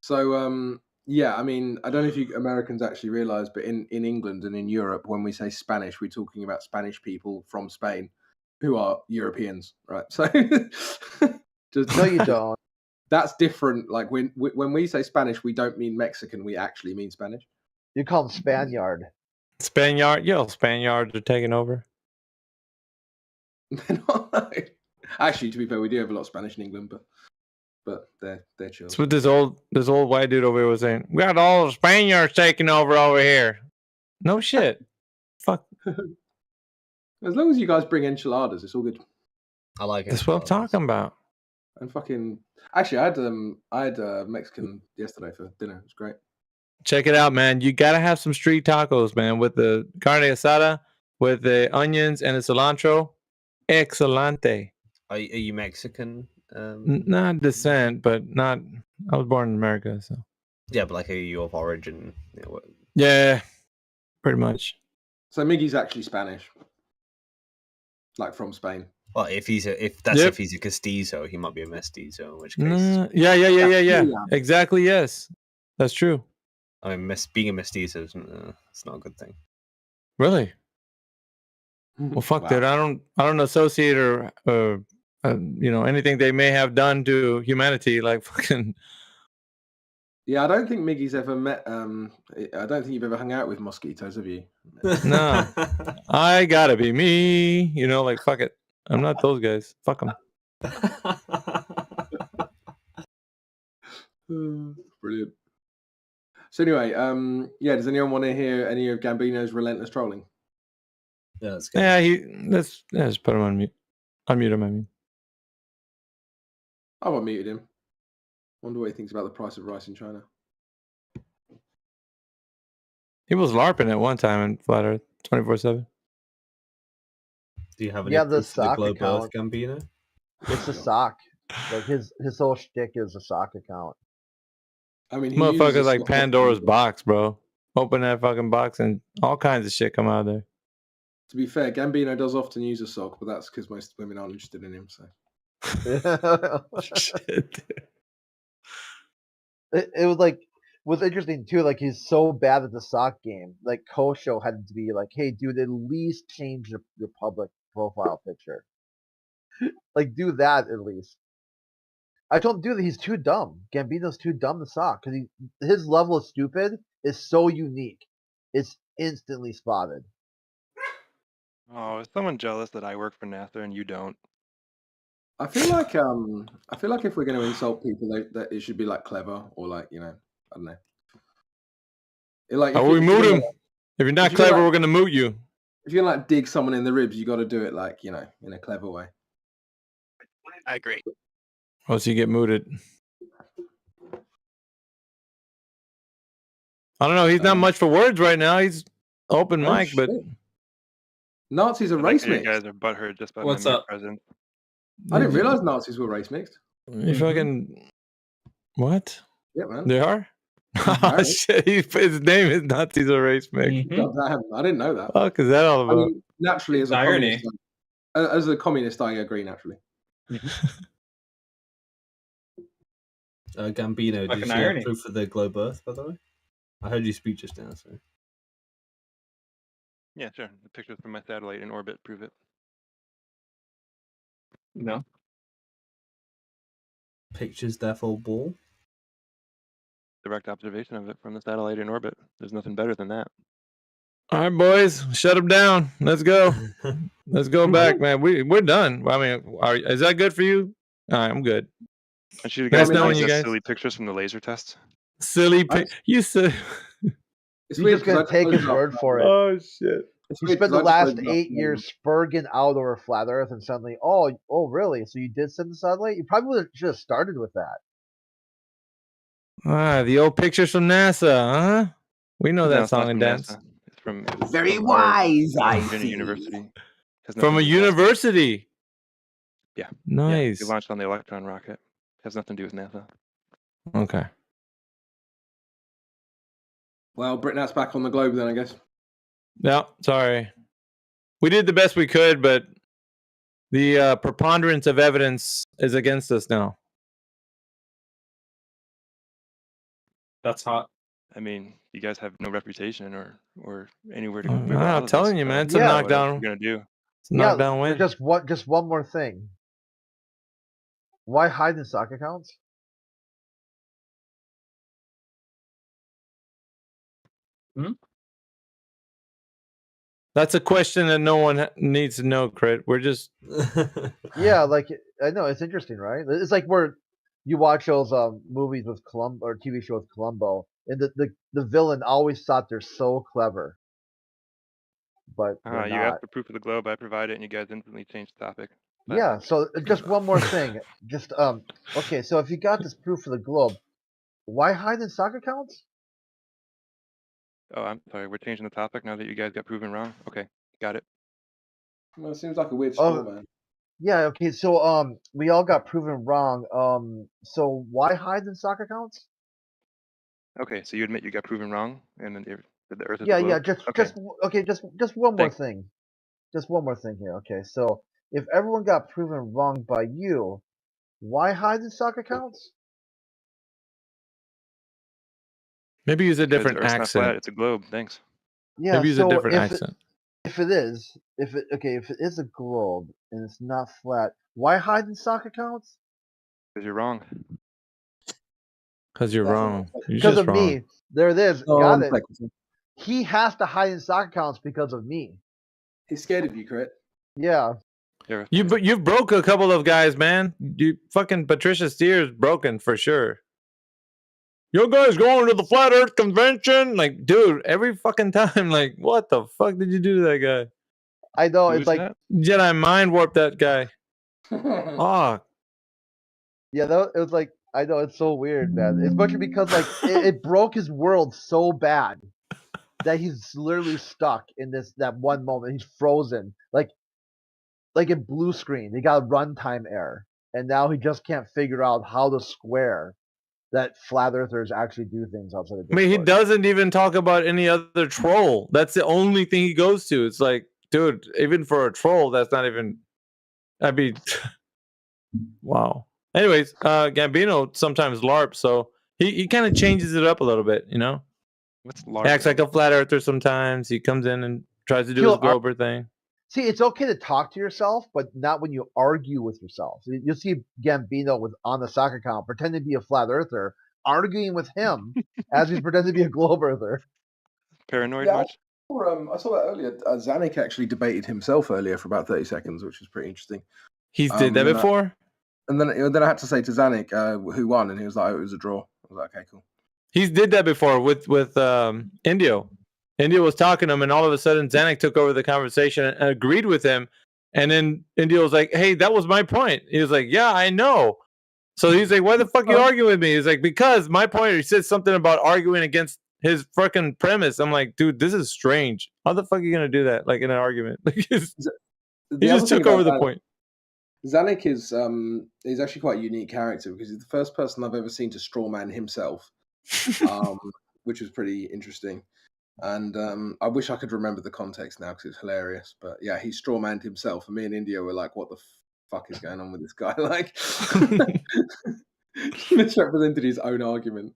So yeah, I mean, I don't know if you Americans actually realize, but in England and in Europe, when we say Spanish, we're talking about Spanish people from Spain who are Europeans, right? So No, you don't. That's different. Like when we say Spanish, we don't mean Mexican. We actually mean Spanish. You call them Spaniard. Spaniard, Spaniards are taking over. Actually, to be fair, we do have a lot of Spanish in England, but they're chill. That's what this old white dude over here was saying. We got all the Spaniards taking over here. No shit. Fuck. As long as you guys bring enchiladas, it's all good. I like it. That's what I'm talking about. And fucking actually, I had Mexican yesterday for dinner. It was great. Check it out, man. You gotta have some street tacos, man, with the carne asada, with the onions and the cilantro. Excelente. Are you Mexican? Not descent, but not. I was born in America, so. Yeah, but like, are you of origin? Yeah, pretty much. So Miggy's actually Spanish, like from Spain. Well, if he's a castizo, he might be a mestizo. In which case, Yeah. Exactly. Yes, that's true. I mean, being a mestizo it's not a good thing. Really? Well, fuck that. I don't associate or anything they may have done to humanity like fucking. Yeah, I don't think Miggy's ever met. I don't think you've ever hung out with mosquitoes, have you? No, I gotta be me. Like fuck it. I'm not those guys. Fuck them. Brilliant. So anyway, does anyone want to hear any of Gambino's relentless trolling? Yeah, let's go. Yeah, let's put him on mute. Unmute him. I mean, I've unmuted him. Wonder what he thinks about the price of rice in China. he was LARPing at one time in Flat Earth 24/7. Do you have any Yeah, the proof for the sock globe Earth, account. Gambino? It's a sock. Like his whole shtick is a sock account. I mean, Motherfuckers like Pandora's box, bro. Open that fucking box and all kinds of shit come out of there. To be fair, Gambino does often use a sock, but that's because most women aren't interested in him. So Shit. It was like what's interesting too. Like he's so bad at the sock game. Like Kosho had to be like, "Hey, dude, at least change your public profile picture. Like do that at least." I told him, dude, he's too dumb. Gambino's too dumb to sock because his level of stupid is so unique. It's instantly spotted. Oh, is someone jealous that I work for NASA and you don't? I feel like if we're going to insult people, that it should be like clever or like I don't know. Like we moot him. If you're not clever, we're gonna moot you. If you're like dig someone in the ribs, you got to do it like in a clever way. I agree. Or else you get mooted. I don't know. He's not much for words right now. He's open mic, but Nazis are race You mixed. guys are butthurt just by What's my up? presence. I didn't realize Nazis were race mixed. You fucking what? Yeah, man. They are. Oh, shit! His name is Nazis are race mix. God damn, I didn't know that. Fuck is that all about? I mean, naturally, as a communist, I agree naturally. Gambino, do you see irony. proof of the globe Earth, by the way? I heard you speak just now, so. Yeah, sure. The pictures from my satellite in orbit prove it. No. Pictures, therefore, ball. Direct observation of it from the satellite in orbit. There's nothing better than that. All right, boys, shut him down. Let's go. Let's go back, man. We're done. I mean, is that good for you? All right, I'm good. I should have Nice guys knowing you just guys. silly pictures from the laser test. Silly you said. You're just gonna take his word for it. Oh shit! You spent the last 8 years spurging out over flat Earth, and suddenly, oh, really? So you did send the satellite? You probably should have started with that. The old pictures from NASA, huh? We know No, that it's not song and from dance. NASA. It's from Very from wise, our I Virginia see. University. Has From nothing a to do with NASA. university. Yeah. Nice. Yeah, we launched on the Electron rocket. Has nothing to do with NASA. Okay. Well, Britnat's back on the globe then, I guess. No, sorry. We did the best we could, but the preponderance of evidence is against us now. That's hot. I mean, you guys have no reputation or anywhere to I'm go. not telling you, man. It's a Yeah. knockdown. What you're gonna do? It's a knockdown win. Just one more thing. Why hide in sock accounts? That's a question that no one needs to know, Crit. We're just Yeah, like I know it's interesting, right? It's like where you watch those movies with Columbo or TV show with Columbo, and the villain always thought they're so clever, but they're You not. asked for proof of the globe. I provided it, and you guys instantly changed the topic. Yeah. So just one more thing. Just okay. So if you got this proof for the globe, why hide in sock accounts? Oh, I'm sorry. We're changing the topic now that you guys got proven wrong. Okay, got it. Well, it seems like a weird straw, man. Yeah. Okay. So we all got proven wrong. So why hide in sock accounts? Okay, so you admit you got proven wrong, and then that the Earth is Yeah, a globe? Okay. Just one more thing. Just one more thing here. Okay, so if everyone got proven wrong by you, why hide in sock accounts? Maybe use a Because different Earth's not flat; accent. it's a globe. Thanks. Yeah. Maybe use a So different if accent. if it is, if it is a globe and it's not flat, why hide in stock accounts? Because you're wrong. Because you're That's wrong. You're Because just of wrong. me. There it is. Oh, Got I'm it. flexible. He has to hide in stock accounts because of me. He's scared of you, Crit. Yeah. You've broke a couple of guys, man. You fucking Patricia Steers broken for sure. You guys going to the Flat Earth Convention? Like, dude, every fucking time. Like, what the fuck did you do to that guy? I know. Who's It's like that? Jedi mind warped that guy. Oh, yeah. It was like I know it's so weird, man. Especially because like it broke his world so bad that he's literally stuck in that one moment. He's frozen, like in blue screen. He got a runtime error, and now he just can't figure out how to square that flat earthers actually do things outside of I mean, he Discord. doesn't even talk about any other troll. That's the only thing he goes to. It's like, dude, even for a troll, that's not even. I mean, wow. Anyways, Gambino sometimes LARP, so he kind of changes it up a little bit, you know? What's He acts like a flat earther sometimes. He comes in and tries to do his Glober thing. See, it's okay to talk to yourself, but not when you argue with yourself. You'll see Gambino on the soccer account pretending to be a flat earther, arguing with him as he's pretending to be a globe earther. Paranoid Yeah, much? I saw that earlier. Zanuck actually debated himself earlier for about 30 seconds, which was pretty interesting. He's did that before? And then I had to say to Zanuck who won, and he was like, oh, it was a draw. I was like, okay, cool. He's did that before with Indio. Indio was talking to him, and all of a sudden Zanuck took over the conversation and agreed with him. And then Indio was like, "Hey, that was my point." He was like, "Yeah, I know." So he's like, "Why the fuck you arguing with me?" He's like, "Because my point." He said something about arguing against his fucking premise. I'm like, dude, this is strange. How the fuck are you gonna do that? Like in an argument? He just took over the point. Zanuck is actually quite a unique character because he's the first person I've ever seen to strawman himself, which was pretty interesting. And I wish I could remember the context now because it's hilarious. But yeah, he strawmanned himself, and me and India were like, "What the fuck is going on with this guy?" Like, he misrepresented his own argument.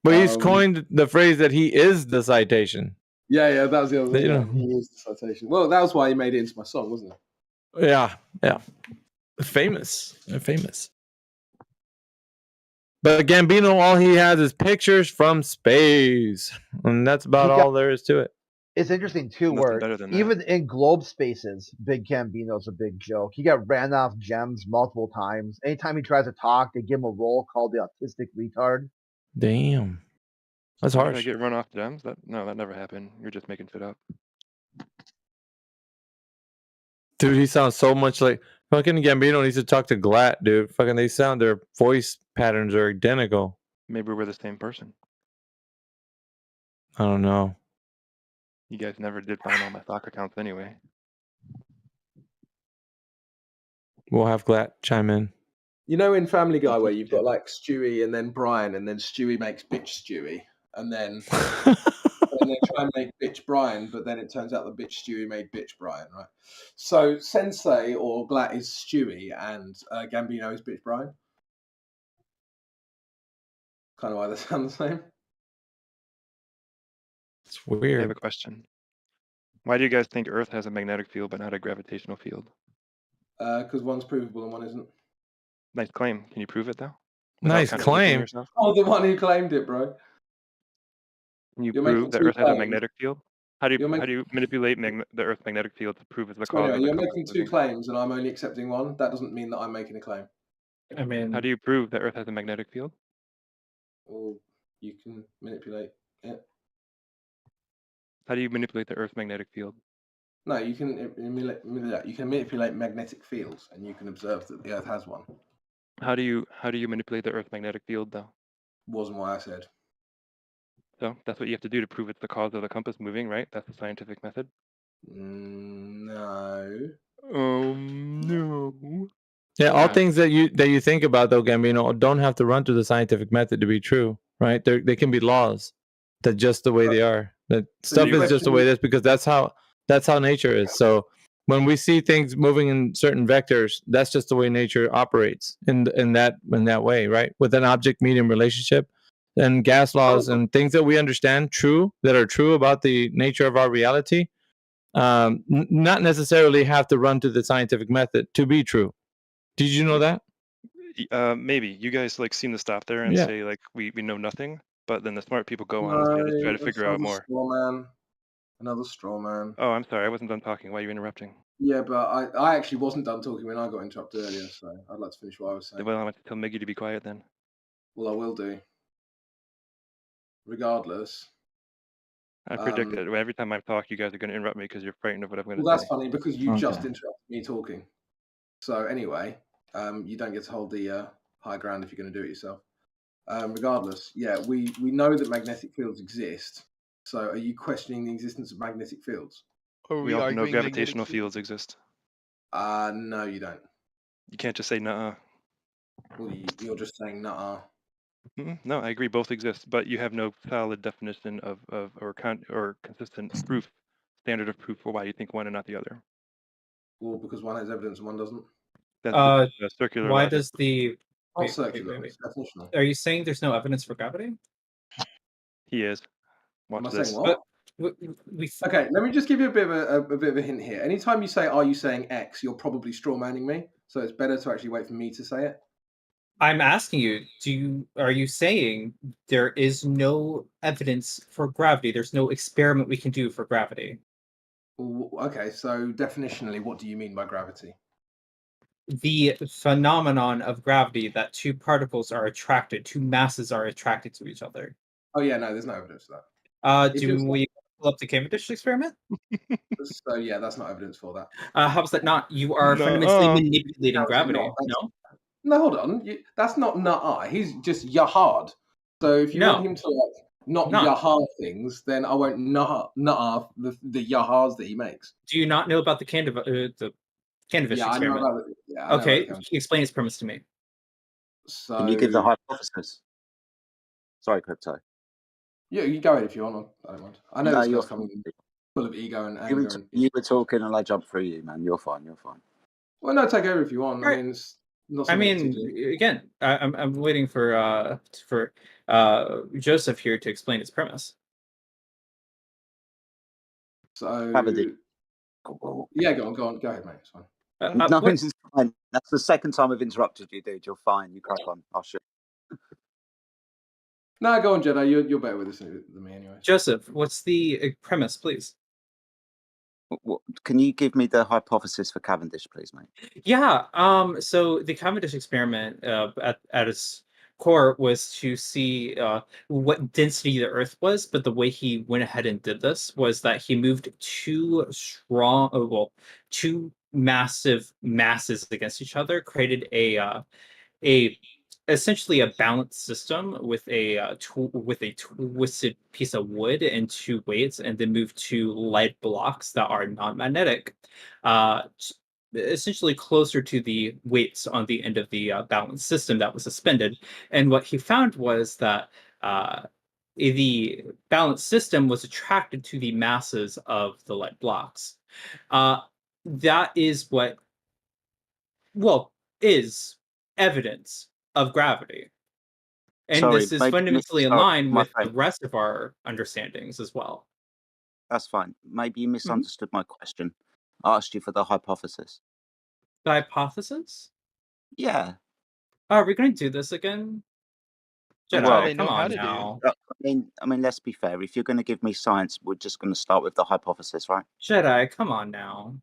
But he's coined the phrase that he is the citation. Yeah, that was the other thing. You know. He is the citation. Well, that was why he made it into my song, wasn't it? Yeah. Famous. They're famous. But Gambino, all he has is pictures from space. And that's about all there is to it. It's interesting, too, Nothing where better than that. even in globe spaces, Big Gambino's a big joke. He got ran off gems multiple times. Anytime he tries to talk, they give him a role called the autistic retard. Damn. That's Did I harsh. get run off gems? That never happened. You're just making shit up. Dude, he sounds so much like fucking Gambino needs to talk to Glatt, dude. Fucking their voice patterns are identical. Maybe we're the same person. I don't know. You guys never did find all my stock accounts anyway. We'll have Glatt chime in. You know, in Family Guy, where you've got like Stewie and then Brian, and then Stewie makes bitch Stewie, and then they try and make bitch Brian, but then it turns out the bitch Stewie made bitch Brian, right? So Sensei or Glatt is Stewie, and Gambino is bitch Brian. Kind of why they sound the same. It's I have weird. a question. Why do you guys think Earth has a magnetic field but not a gravitational field? Because one's provable and one isn't. Nice claim. Can you prove it though? Nice claim. Oh, the one who claimed it, bro. Can you You're prove making that two Earth has a claims. magnetic field? How do You're you manipulate the Earth's magnetic field to prove it's the cause Anyway, of the you're compass making two moving? claims, and I'm only accepting one. That doesn't mean that I'm making a claim. I mean, How do you prove that Earth has a magnetic field? Or you can manipulate it. How do you manipulate the Earth's magnetic field? No, you can manipulate magnetic fields, and you can observe that the Earth has one. How do you manipulate the Earth's magnetic field though? Wasn't what I said. So that's what you have to do to prove it's the cause of the compass moving, right? That's the scientific method. No. No. Yeah, all Yeah. things that you think about though, Gambino, don't have to run through the scientific method to be true, right? They can be laws that just the way they are. That stuff is just the way it is because that's how nature is. So when we see things moving in certain vectors, that's just the way nature operates in that way, right? With an object medium relationship, and gas laws and things that we understand that are true about the nature of our reality, not necessarily have to run to the scientific method to be true. Did you know that? Maybe you guys like seem to stop there and Yeah. say like we know nothing, but then the smart people go on No, and say let's try to that's figure out another more. straw man. Another straw man. Oh, I'm sorry, I wasn't done talking. Why are you interrupting? Yeah, but I actually wasn't done talking when I got interrupted earlier, so I'd like to finish what I was saying. Well, I want to tell Miggy to be quiet then. Well, I will do. Regardless. I predicted every time I talk, you guys are going to interrupt me because you're frightened of what I'm going to Well, say. that's funny because you just interrupted me talking. So anyway, you don't get to hold the high ground if you're going to do it yourself. Regardless, yeah, we know that magnetic fields exist. So are you questioning the existence of magnetic fields? We also know gravitational fields exist. No, you don't. You can't just say nuh-uh. Well, you're just saying nuh-uh. No, I agree, both exist, but you have no solid definition or consistent proof, standard of proof for why you think one and not the other. Well, because one has evidence and one doesn't. That's circular Why logic. does the Not wait, circular, it's definitional. Are you saying there's no evidence for gravity? He is. Am I Watch this. saying what? We Okay, let me just give you a bit of a hint here. Anytime you say, "Are you saying X?" you're probably straw manning me. So it's better to actually wait for me to say it. I'm asking you, are you saying there is no evidence for gravity? There's no experiment we can do for gravity. Okay, so definitionally, what do you mean by gravity? The phenomenon of gravity that two particles are attracted, two masses are attracted to each other. Oh yeah, no, there's no evidence for that. Do we pull up the Cavendish experiment? So yeah, that's not evidence for that. How's that not? You are fundamentally manipulating How is it gravity. not? No? No, hold on. That's not nuh-uh. He's just yahard. So if you want him to like not yahar things, then I won't nuh-uh the yahars that he makes. Do you not know about the Cavendish Yeah, I know experiment? about it. Yeah, I know about Okay, the Cavendish. explain its premise to me. So Can you give the hypothesis? Sorry, Crypto. Yeah, you go ahead if you want. I don't mind. I know No, this you're guy's coming full of ego and You anger. you were talking and I jumped through you, man. You're fine. You're fine. Well, no, take over if you want. I Right. mean, it's not I something mean, particularly. again, I'm waiting for Joseph here to explain its premise. So Cavendish. yeah, go on, go ahead, mate. It's fine. No, it's fine. That's the second time I've interrupted you, dude. You're fine. You crack on. I'll show. No, go on, Jedi. You're better with this than me, anyway. Joseph, what's the premise, please? Can you give me the hypothesis for Cavendish, please, mate? Yeah. So the Cavendish experiment, at its core, was to see what density the Earth was. But the way he went ahead and did this was that he moved two massive masses against each other, created a essentially a balanced system with a twisted piece of wood and two weights, and then move two lead blocks that are non-magnetic, essentially closer to the weights on the end of the balanced system that was suspended. And what he found was that the balanced system was attracted to the masses of the lead blocks. That is what, is evidence of gravity. And this is fundamentally in line with the rest of our understandings as well. That's fine. Maybe you misunderstood my question. I asked you for the hypothesis. The hypothesis? Yeah. Are we going to do this again? Jedi, come on now. I mean, let's be fair. If you're going to give me science, we're just going to start with the hypothesis, right? Jedi, come on now.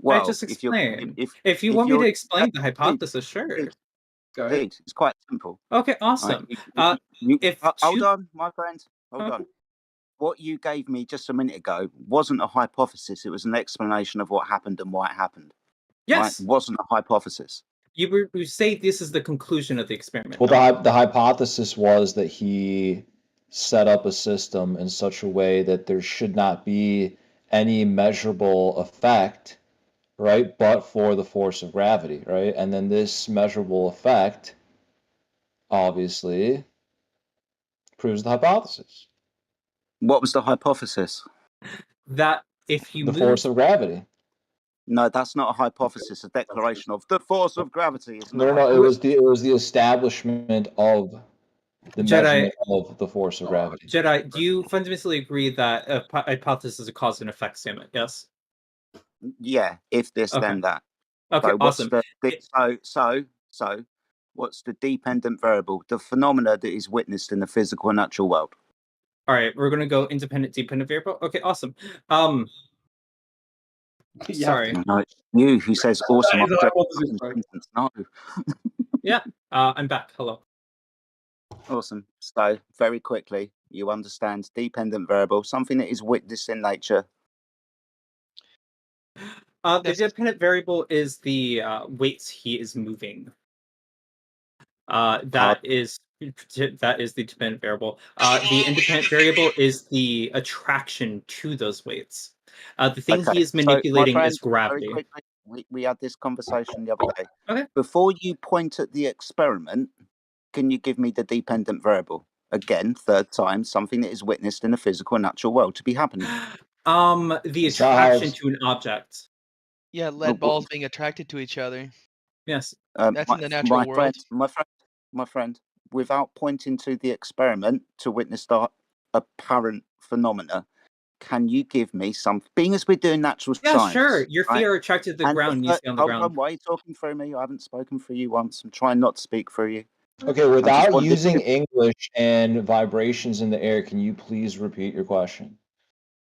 Well, I just explained. If you want me to explain the hypothesis, sure. Go ahead. It's quite simple. Okay, awesome. Hold on, my friend. Hold on. What you gave me just a minute ago wasn't a hypothesis. It was an explanation of what happened and why it happened. Yes. Right? It wasn't a hypothesis. You say this is the conclusion of the experiment. Well, the hypothesis was that he set up a system in such a way that there should not be any measurable effect, right, but for the force of gravity, right? And then this measurable effect, obviously, proves the hypothesis. What was the hypothesis? That if you the force of gravity. No, that's not a hypothesis. A declaration of the force of gravity. It's No, it was the establishment of the Jedi- measurement of the force of gravity. Jedi, do you fundamentally agree that a hypothesis is a cause and effect statement? Yes. Yeah, if this, Okay. then that. Okay, So what's awesome. so what's the dependent variable? The phenomena that is witnessed in the physical and natural world. All right, we're gonna go independent, dependent variable. Okay, awesome. Sorry. No, it's you who says awesome. That is after a hypothesis, fucking bro. sentence. No. Yeah, I'm back. Hello. Awesome. So very quickly, you understand dependent variable, something that is witnessed in nature. The dependent variable is the weights he is moving. That is the dependent variable. The independent variable is the attraction to those weights. The thing he is manipulating so my friend, is gravity. Very quickly, we had this conversation the other day. Okay. Before you point at the experiment, can you give me the dependent variable? Again, third time, something that is witnessed in the physical and natural world to be happening. The attraction to an object. Yeah, lead balls being attracted to each other. Yes. That's in the natural world. My friend, without pointing to the experiment to witness the apparent phenomena, can you give me some? Being as we're doing natural Yeah, science, sure. Your feet right? are attracted to the And ground. You stay on the hold ground. on, why are you talking through me? I haven't spoken for you once. I'm trying not to speak through you. Okay, without using English and vibrations in the air, can you please repeat your question?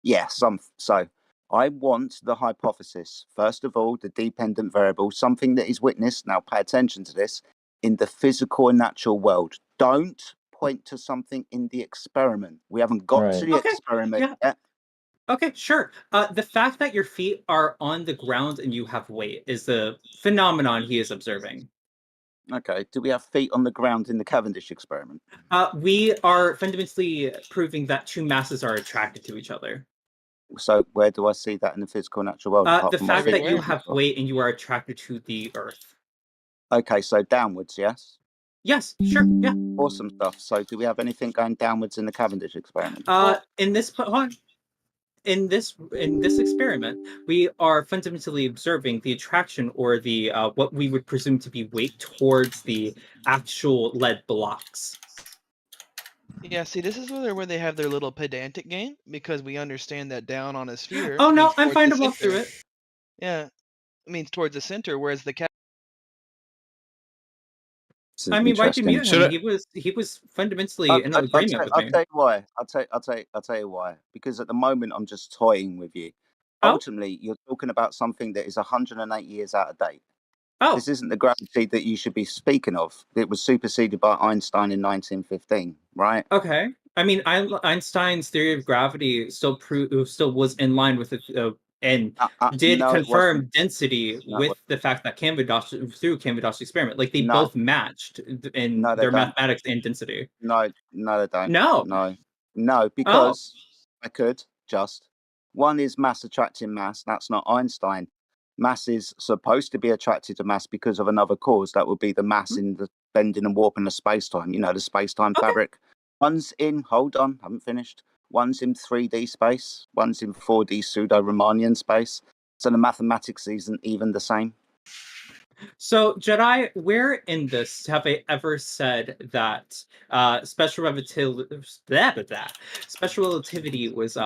Yes, so I want the hypothesis. First of all, the dependent variable, something that is witnessed. Now, pay attention to this in the physical and natural world. Don't point to something in the experiment. We haven't got to the experiment yet. Okay, sure. The fact that your feet are on the ground and you have weight is the phenomenon he is observing. Okay. Do we have feet on the ground in the Cavendish experiment? We are fundamentally proving that two masses are attracted to each other. So where do I see that in the physical and natural world? The fact that you have weight and you are attracted to the earth. Okay, so downwards, yes? Yes, sure, yeah. Awesome stuff. So do we have anything going downwards in the Cavendish experiment? In this experiment, we are fundamentally observing the attraction or the what we would presume to be weight towards the actual lead blocks. Yeah, see, this is where they have their little pedantic game, because we understand that down on a sphere. Oh no, means I'm towards fine the to walk through center. it. Yeah, it means towards the center, whereas the cat. I mean, why'd you mute him? He was fundamentally in agreement with me. I'll tell you why. I'll tell you why. Because at the moment I'm just toying with you. Ultimately, you're talking about something that is 108 years out of date. This isn't the gravity that you should be speaking of. It was superseded by Einstein in 1915, right? Okay. I mean, Einstein's theory of gravity still was in line with it, and did no, it confirm wasn't. density No, with the fact that through Cavendish experiment, like they No. both matched in No, they their don't. mathematics and density. No, they don't. No. No, because I could just. One is mass attracting mass. That's not Einstein. Mass is supposed to be attracted to mass because of another cause. That would be the mass in the bending and warping of space-time. You know, the space-time fabric. One's in, hold on, haven't finished. One's in 3D space. One's in 4D pseudo-Riemannian space. So the mathematics isn't even the same. So, Jedi, where in this have I ever said that special relativity was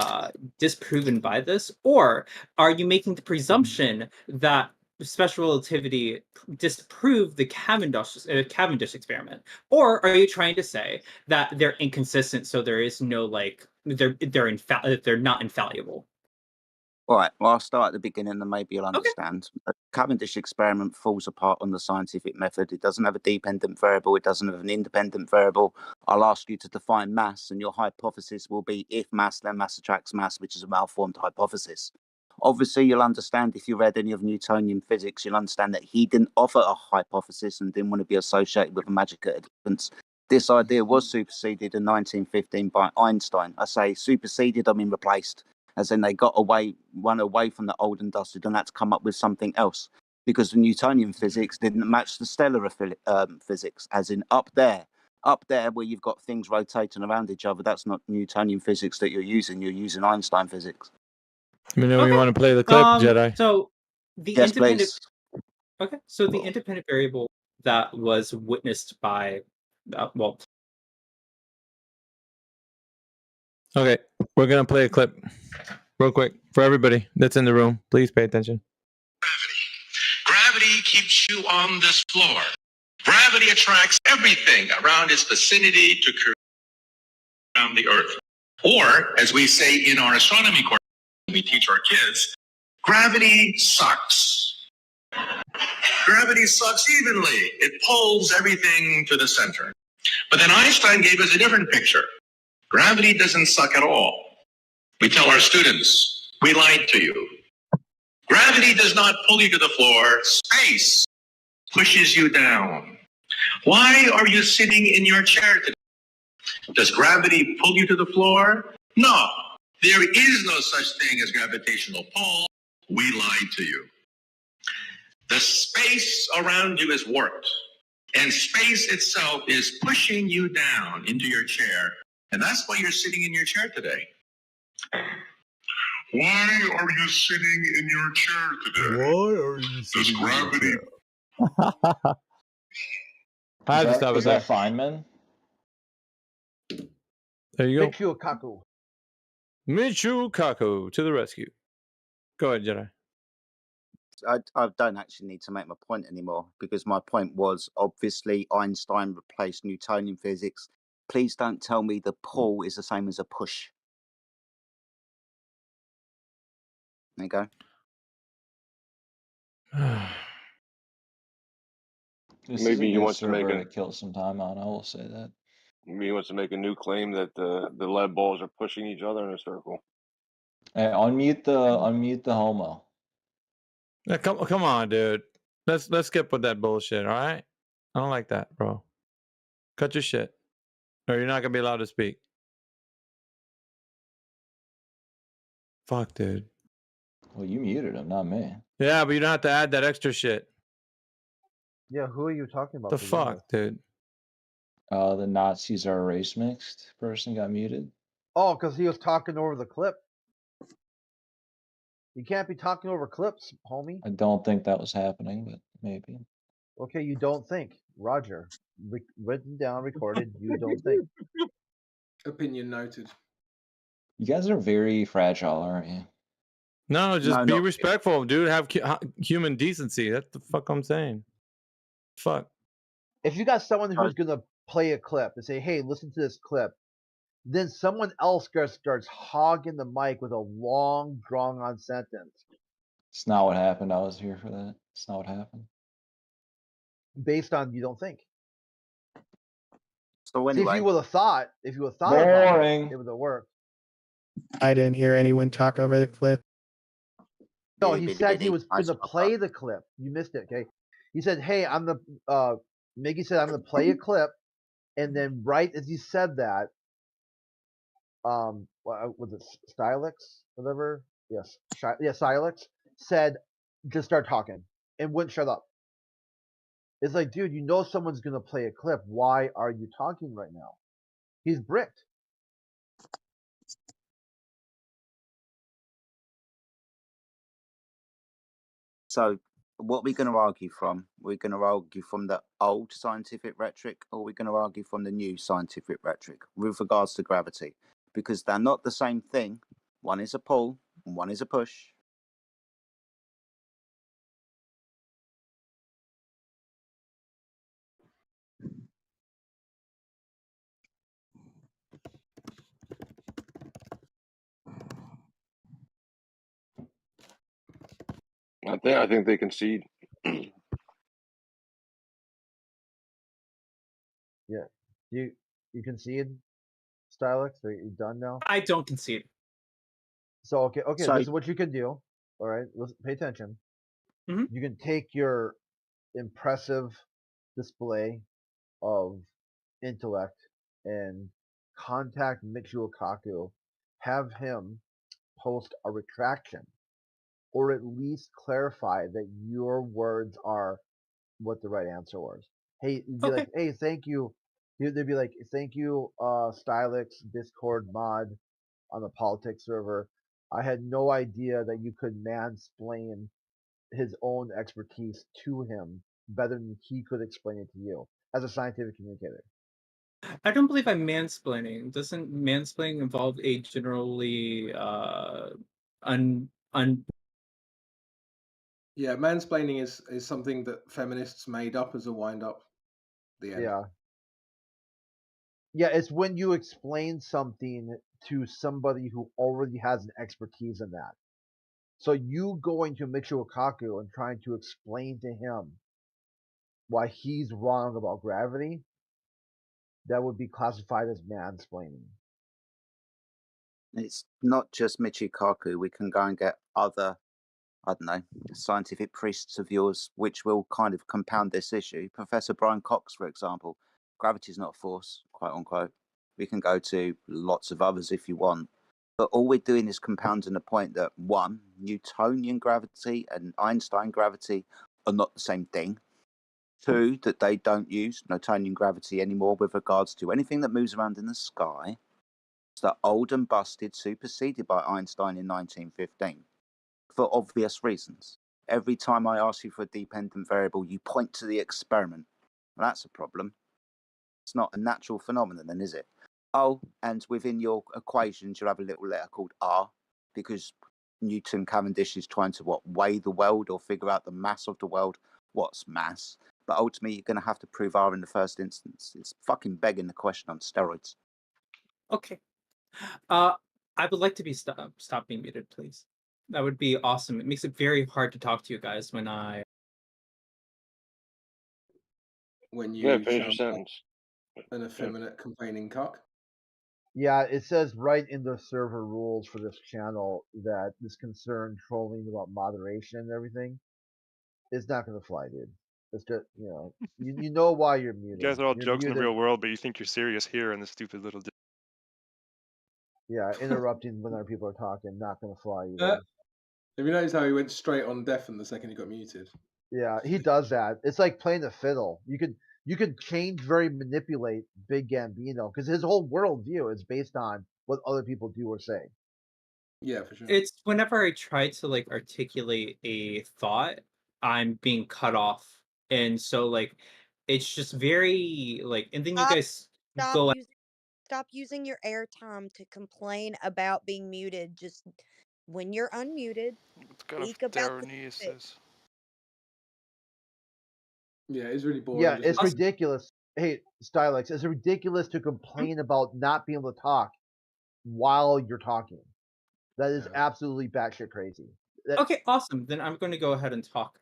disproven by this? Or are you making the presumption that special relativity disproved the Cavendish experiment? Or are you trying to say that they're inconsistent, so there is no, like, they're not infallible? All right, well, I'll start at the beginning and maybe you'll understand. The Cavendish experiment falls apart on the scientific method. It doesn't have a dependent variable. It doesn't have an independent variable. I'll ask you to define mass, and your hypothesis will be if mass, then mass attracts mass, which is a malformed hypothesis. Obviously, you'll understand if you read any of Newtonian physics, you'll understand that he didn't offer a hypothesis and didn't want to be associated with a magic at a distance. This idea was superseded in 1915 by Einstein. I say superseded, I mean replaced. As in they run away from the old and dusted, and had to come up with something else because the Newtonian physics didn't match the stellar physics. As in up there where you've got things rotating around each other, that's not Newtonian physics that you're using. You're using Einstein physics. Let me know when you want to play the clip, Jedi. So the Yes, independent. please. Okay, so the independent variable that was witnessed by, Okay, we're gonna play a clip real quick for everybody that's in the room. Please pay attention. Gravity keeps you on this floor. Gravity attracts everything around its vicinity to create around the Earth. Or, as we say in our astronomy course, we teach our kids, gravity sucks. Gravity sucks evenly. It pulls everything to the center. But then Einstein gave us a different picture. Gravity doesn't suck at all. We tell our students, we lied to you. Gravity does not pull you to the floor. Space pushes you down. Why are you sitting in your chair today? Does gravity pull you to the floor? No. There is no such thing as gravitational pull. We lied to you. The space around you is warped, and space itself is pushing you down into your chair, and that's why you're sitting in your chair today. Why are you sitting in your chair today? Why are you Does gravity I have to stop it Is there. that Feynman? There you go. Michio Kaku. Michio Kaku to the rescue. Go ahead, Jedi. I don't actually need to make my point anymore because my point was obviously Einstein replaced Newtonian physics. Please don't tell me the pull is the same as a push. There you go. This Maybe is he a good wants to make server a to kill some time on. I will say that. maybe he wants to make a new claim that the lead balls are pushing each other in a circle. Hey, unmute the homo. Yeah, come on, dude. Let's skip with that bullshit. All right. I don't like that, bro. Cut your shit, or you're not gonna be allowed to speak. Fuck, dude. Well, you muted him, not me. Yeah, but you don't have to add that extra shit. Yeah, who are you talking about? The to begin with? fuck, dude. The Nazis are race mixed person got muted. Oh, because he was talking over the clip. You can't be talking over clips, homie. I don't think that was happening, but maybe. Okay, you don't think. Roger. Written down, recorded, you don't think. Opinion noted. You guys are very fragile, aren't you? No, just No, be not respectful, dude. Have human decency. That's the fuck I'm saying. Fuck. If you got someone who's going to play a clip and say, hey, listen to this clip, then someone else starts hogging the mic with a long, drawn-on sentence It's not what happened. I was here for that. It's not what happened. based on you don't think. So See, if anyway, you would have thought about Boring. it would have worked. I didn't hear anyone talk over the clip. No, he said he was going to play the clip. You missed it, okay? He said, hey, Miggy said, I'm going to play a clip. And then right as he said that, was it Stylix? Whatever? Yes. Stylix said, just start talking and wouldn't shut up. It's like, dude, you know someone's going to play a clip. Why are you talking right now? He's bricked. so what are we going to argue from? We're going to argue from the old scientific rhetoric, or we're going to argue from the new scientific rhetoric with regards to gravity, because they're not the same thing. One is a pull, and one is a push. I think they concede. Yeah. You concede, Stylix? Are you done now? I don't concede. So okay, So- this is what you can do. All right, listen, pay attention. You can take your impressive display of intellect and contact Michio Kaku, have him post a retraction, or at least clarify that your words are what the right answer was. Hey, be like, hey, thank you. They'd be like, thank you, Stylix, Discord mod on the politics server. I had no idea that you could mansplain his own expertise to him better than he could explain it to you as a scientific communicator. I don't believe I'm mansplaining. Doesn't mansplaining involve a generally un Yeah, mansplaining is something that feminists made up as a wind up. The end. Yeah. Yeah, it's when you explain something to somebody who already has an expertise in that. So you going to Michio Kaku and trying to explain to him why he's wrong about gravity, that would be classified as mansplaining. It's not just Michio Kaku. We can go and get other, I don't know, scientific priests of yours, which will kind of compound this issue. Professor Brian Cox, for example, gravity is not a force, quote unquote. We can go to lots of others if you want. But all we're doing is compounding the point that, one, Newtonian gravity and Einstein gravity are not the same thing. Two, that they don't use Newtonian gravity anymore with regards to anything that moves around in the sky. It's that old and busted, superseded by Einstein in 1915, for obvious reasons. Every time I ask you for a dependent variable, you point to the experiment. Well, that's a problem. It's not a natural phenomenon then, is it? Oh, and within your equations, you'll have a little letter called R, because Newton Cavendish is trying to weigh the world or figure out the mass of the world. What's mass? But ultimately, you're going to have to prove R in the first instance. It's fucking begging the question on steroids. Okay. I would like to be stop being muted, please. That would be awesome. It makes it very hard to talk to you guys when Yeah, finish your sentence. An effeminate complaining cock. Yeah, it says right in the server rules for this channel that this concern trolling about moderation and everything is not going to fly, dude. It's just, you know why you're You muted. guys are all You're jokes in the muted. real world, but you think you're serious here in this stupid little. Yeah, interrupting when our people are talking, not going to fly either. Have you noticed how he went straight on deafen the second he got muted? Yeah, he does that. It's like playing the fiddle. You could change, very manipulate Big Gambino because his whole worldview is based on what other people do or say. Yeah, for sure. it's whenever I try to like articulate a thought, I'm being cut off. And so like it's just very like and then you guys go Stop using your airtime to complain about being muted. Just when you're unmuted, speak about the topic. Yeah, it's really boring. Yeah, it's ridiculous. Hey, Stylex, it's ridiculous to complain about not being able to talk while you're talking. That is absolutely batshit crazy. Okay, awesome. Then I'm going to go ahead and talk.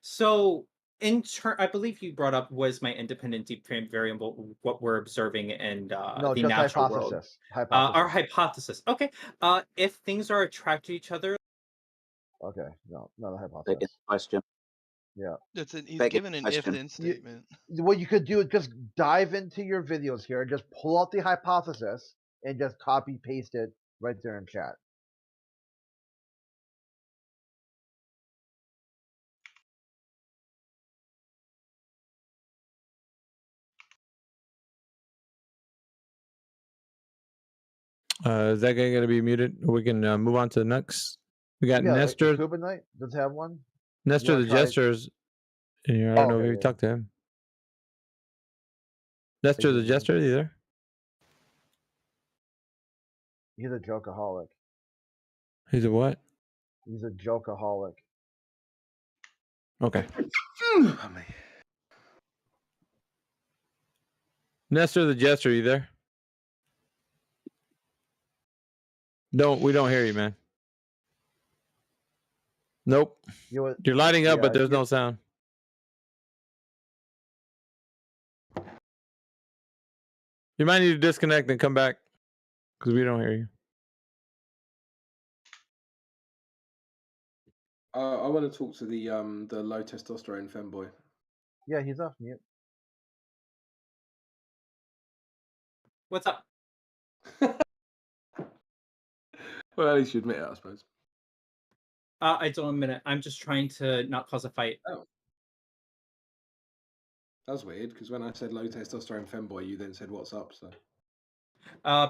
So I believe you brought up was my independent deep frame variable what we're observing in No, the just natural world. hypothesis. Our hypothesis. Okay. If things are attracted to each other. Okay, no, not a hypothesis. Question. Yeah. He's given an if-then statement. What you could do is just dive into your videos here and just pull out the hypothesis and just copy paste it right there in chat. Is that guy going to be muted? We can move on to the next. We got Nestor. Like Cuba Knight does have one. Nestor the Jester's in here. I don't know if you talked to him. Nestor the Jester, you there? He's a jokeaholic. He's a what? He's a jokeaholic. Okay. Nestor the Jester, you there? We don't hear you, man. Nope. You're lighting up, but there's no sound. You might need to disconnect and come back because we don't hear you. I want to talk to the low testosterone femboy. Yeah, he's off mute. What's up? Well, at least you admit it, I suppose. I don't admit it. I'm just trying to not cause a fight. Oh. That's weird, because when I said low testosterone femboy, you then said what's up, so.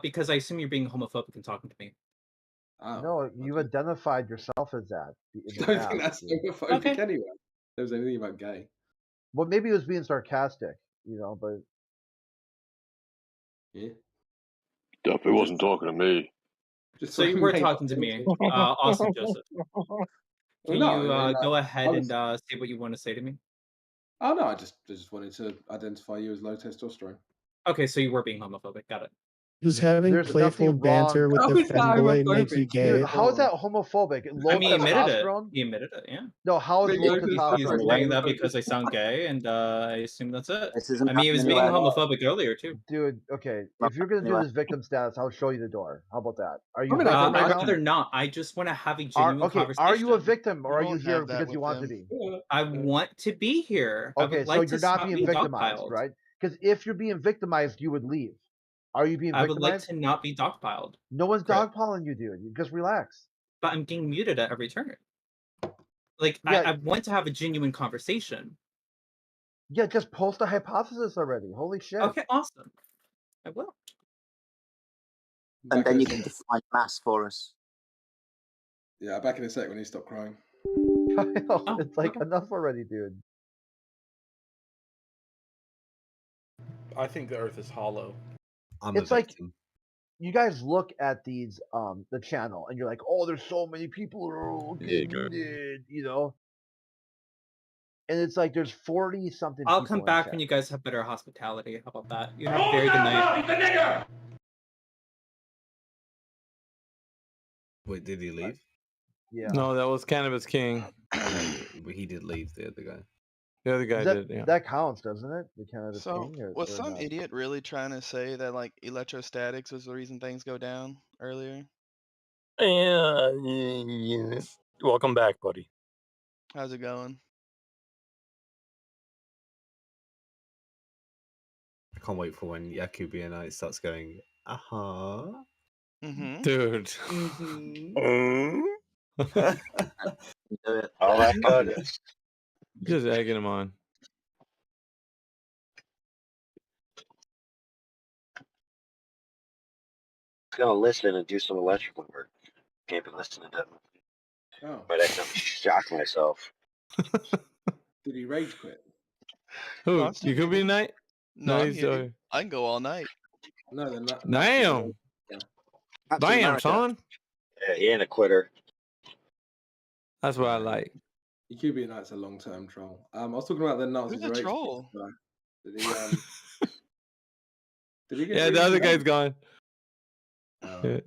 Because I assume you're being homophobic and talking to me. Oh, no, you identified yourself as that. I don't think that's homophobic anyway. There was anything about gay. Well, maybe it was being sarcastic, but Yeah. Definitely wasn't talking to me. Just So you were talking to me, Austin Joseph. Can no, you I mean, go I ahead was. and say what you want to say to me? Oh no, I just wanted to identify you as low testosterone. Okay, so you were being homophobic. Got it. Does having There's playful nothing banter wrong. with How the is that femboy make you homophobic? gay? Dude, how is that homophobic? I Low mean, he admitted it. testosterone? He admitted it. Yeah. No, how is Being low low He's testosterone saying gay? that because I sound gay, and I assume that's it. This isn't I mean, he was happening being anywhere. homophobic earlier too. Dude, okay. Not If you're gonna do anywhere. this victim status, I'll show you the door. How about that? Are you I mean, victim I'd right now? rather not. I just want to have a Are genuine okay, conversation. are you a victim or You are you won't here have that because you with want to him. be? I want to be here. I Okay, would so like you're to not stop being being victimized, dogpiled. right? Because if you're being victimized, you would leave. Are you being I would like victimized? to not be dogpiled, No one's Crit. dogpiling you, dude. You just relax. But I'm getting muted at every turn. Like Yeah, I want to have a genuine conversation. yeah, just post a hypothesis already. Holy shit. Okay, awesome. I will. And Back in then a you sec. can define mass for us. Yeah, back in a sec when you stop crying. It's like enough already, dude. I think the Earth is hollow. I'm It's a like victim. you guys look at these the channel and you're like, oh, there's so many people who are getting muted, you know? And it's like there's 40 something I'll people come in back chat. when you guys have better hospitality. How about that? You have a very good night. Wait, did he leave? Yeah. No, that was Cannabis King. But he did leave, the other guy. The other guy That, did, yeah. that counts, doesn't it? The Cannabis So King? was or some not? idiot really trying to say that like electrostatics was the reason things go down earlier? Yeah, welcome back, buddy. How's it going? I can't wait for when Yakubian Night starts going, uh-huh. Mm-hmm. Dude. Oh my goodness. Just egging him on. I was gonna listen and do some electrical work. Can't be listening to them. Oh. Might accidentally shock myself. Did he rage quit? Who? No, I'm still You could be here, dude. night? No, I'm he's here, dude. I can go all night. No, they're not. Damn. Damn, son. Yeah, he ain't a quitter. That's what I like. Yakubian Knight's a long-term troll. I was talking about the Nazis. Who's a troll? Did he? Did he get? Yeah, the other guy's gone. Yeah.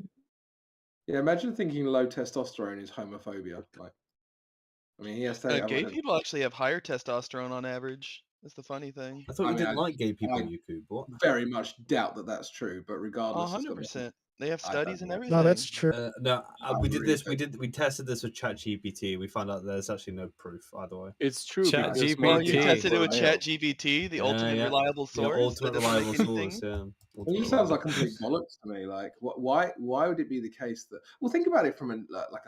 Yeah, imagine thinking low testosterone is homophobia. Like, I mean, he has to. Gay people actually have higher testosterone on average. That's the funny thing. I thought you didn't like gay people, YouTube. What? Very much doubt that that's true, but regardless, 100%. They have I studies don't and know. everything. No, that's true. We did this. We tested this with ChatGPT. We found out there's actually no proof either way. It's true. Well, you tested it with ChatGPT, the ultimate reliable The source. ultimate that doesn't reliable make source. anything. Yeah. Well, it sounds like complete bollocks to me. Like, why would it be the case that? Well, think about it from a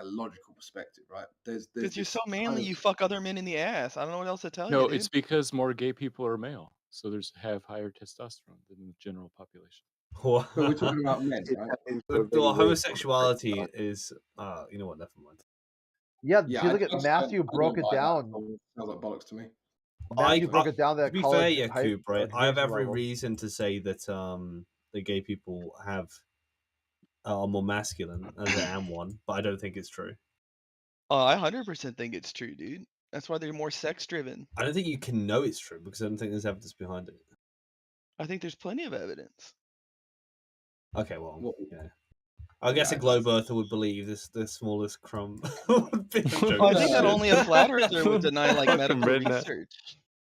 logical perspective, right? There's Because you're this so manly, kind of- you fuck other men in the ass. I don't know what else to tell you. No, Dude. it's because more gay people are male, so have higher testosterone than the general population. But we're talking about men, right? Well, homosexuality is. You know what? Never mind. Yeah, Yeah, see, look I at don't- Matthew I broke don't it buy that. down. Sounds like bollocks to me. Matthew broke it down To that be fair, college Yakub, right? I have education every level. reason to say that the gay people are more masculine, as I am one, but I don't think it's true. Oh, I 100% think it's true, dude. That's why they're more sex driven. I don't think you can know it's true because I don't think there's evidence behind it. I think there's plenty of evidence. Okay, well, yeah. I guess a globe earther would believe the smallest crumb. would be a joke. I think that only a flat earther would deny like medical redneck. research.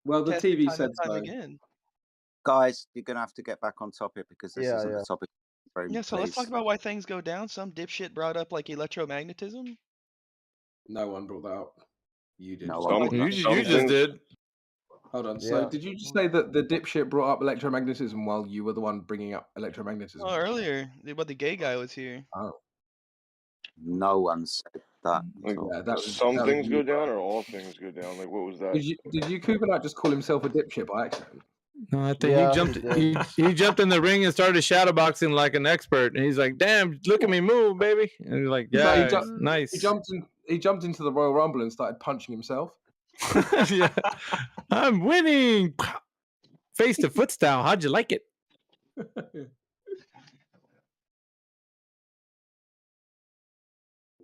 Well, the Tested TV time said and time so. again. Guys, you're going to have to get back on topic because this isn't the topic. Yeah, so let's talk about why things go down. Some dipshit brought up like electromagnetism. No one brought that up. You did. No Just- You just did. Hold on. So, Yeah. did you just say that the dipshit brought up electromagnetism while you were the one bringing up electromagnetism? Oh, earlier, but the gay guy was here. Oh. No one said that. Like, Yeah, that was- some that was things you. go down, or all things go down. Like, what was that? Did you Kubernetes just call himself a dipshit by accident? No, I think Yeah, he jumped. he He jumped in the ring and started shadowboxing like an expert. And he's like, "Damn, look at me move, baby!" And he's like, No, "Yeah, he nice." He jumped into the Royal Rumble and started punching himself. Yeah. I'm winning. Face to foot style. How'd you like it?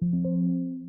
you.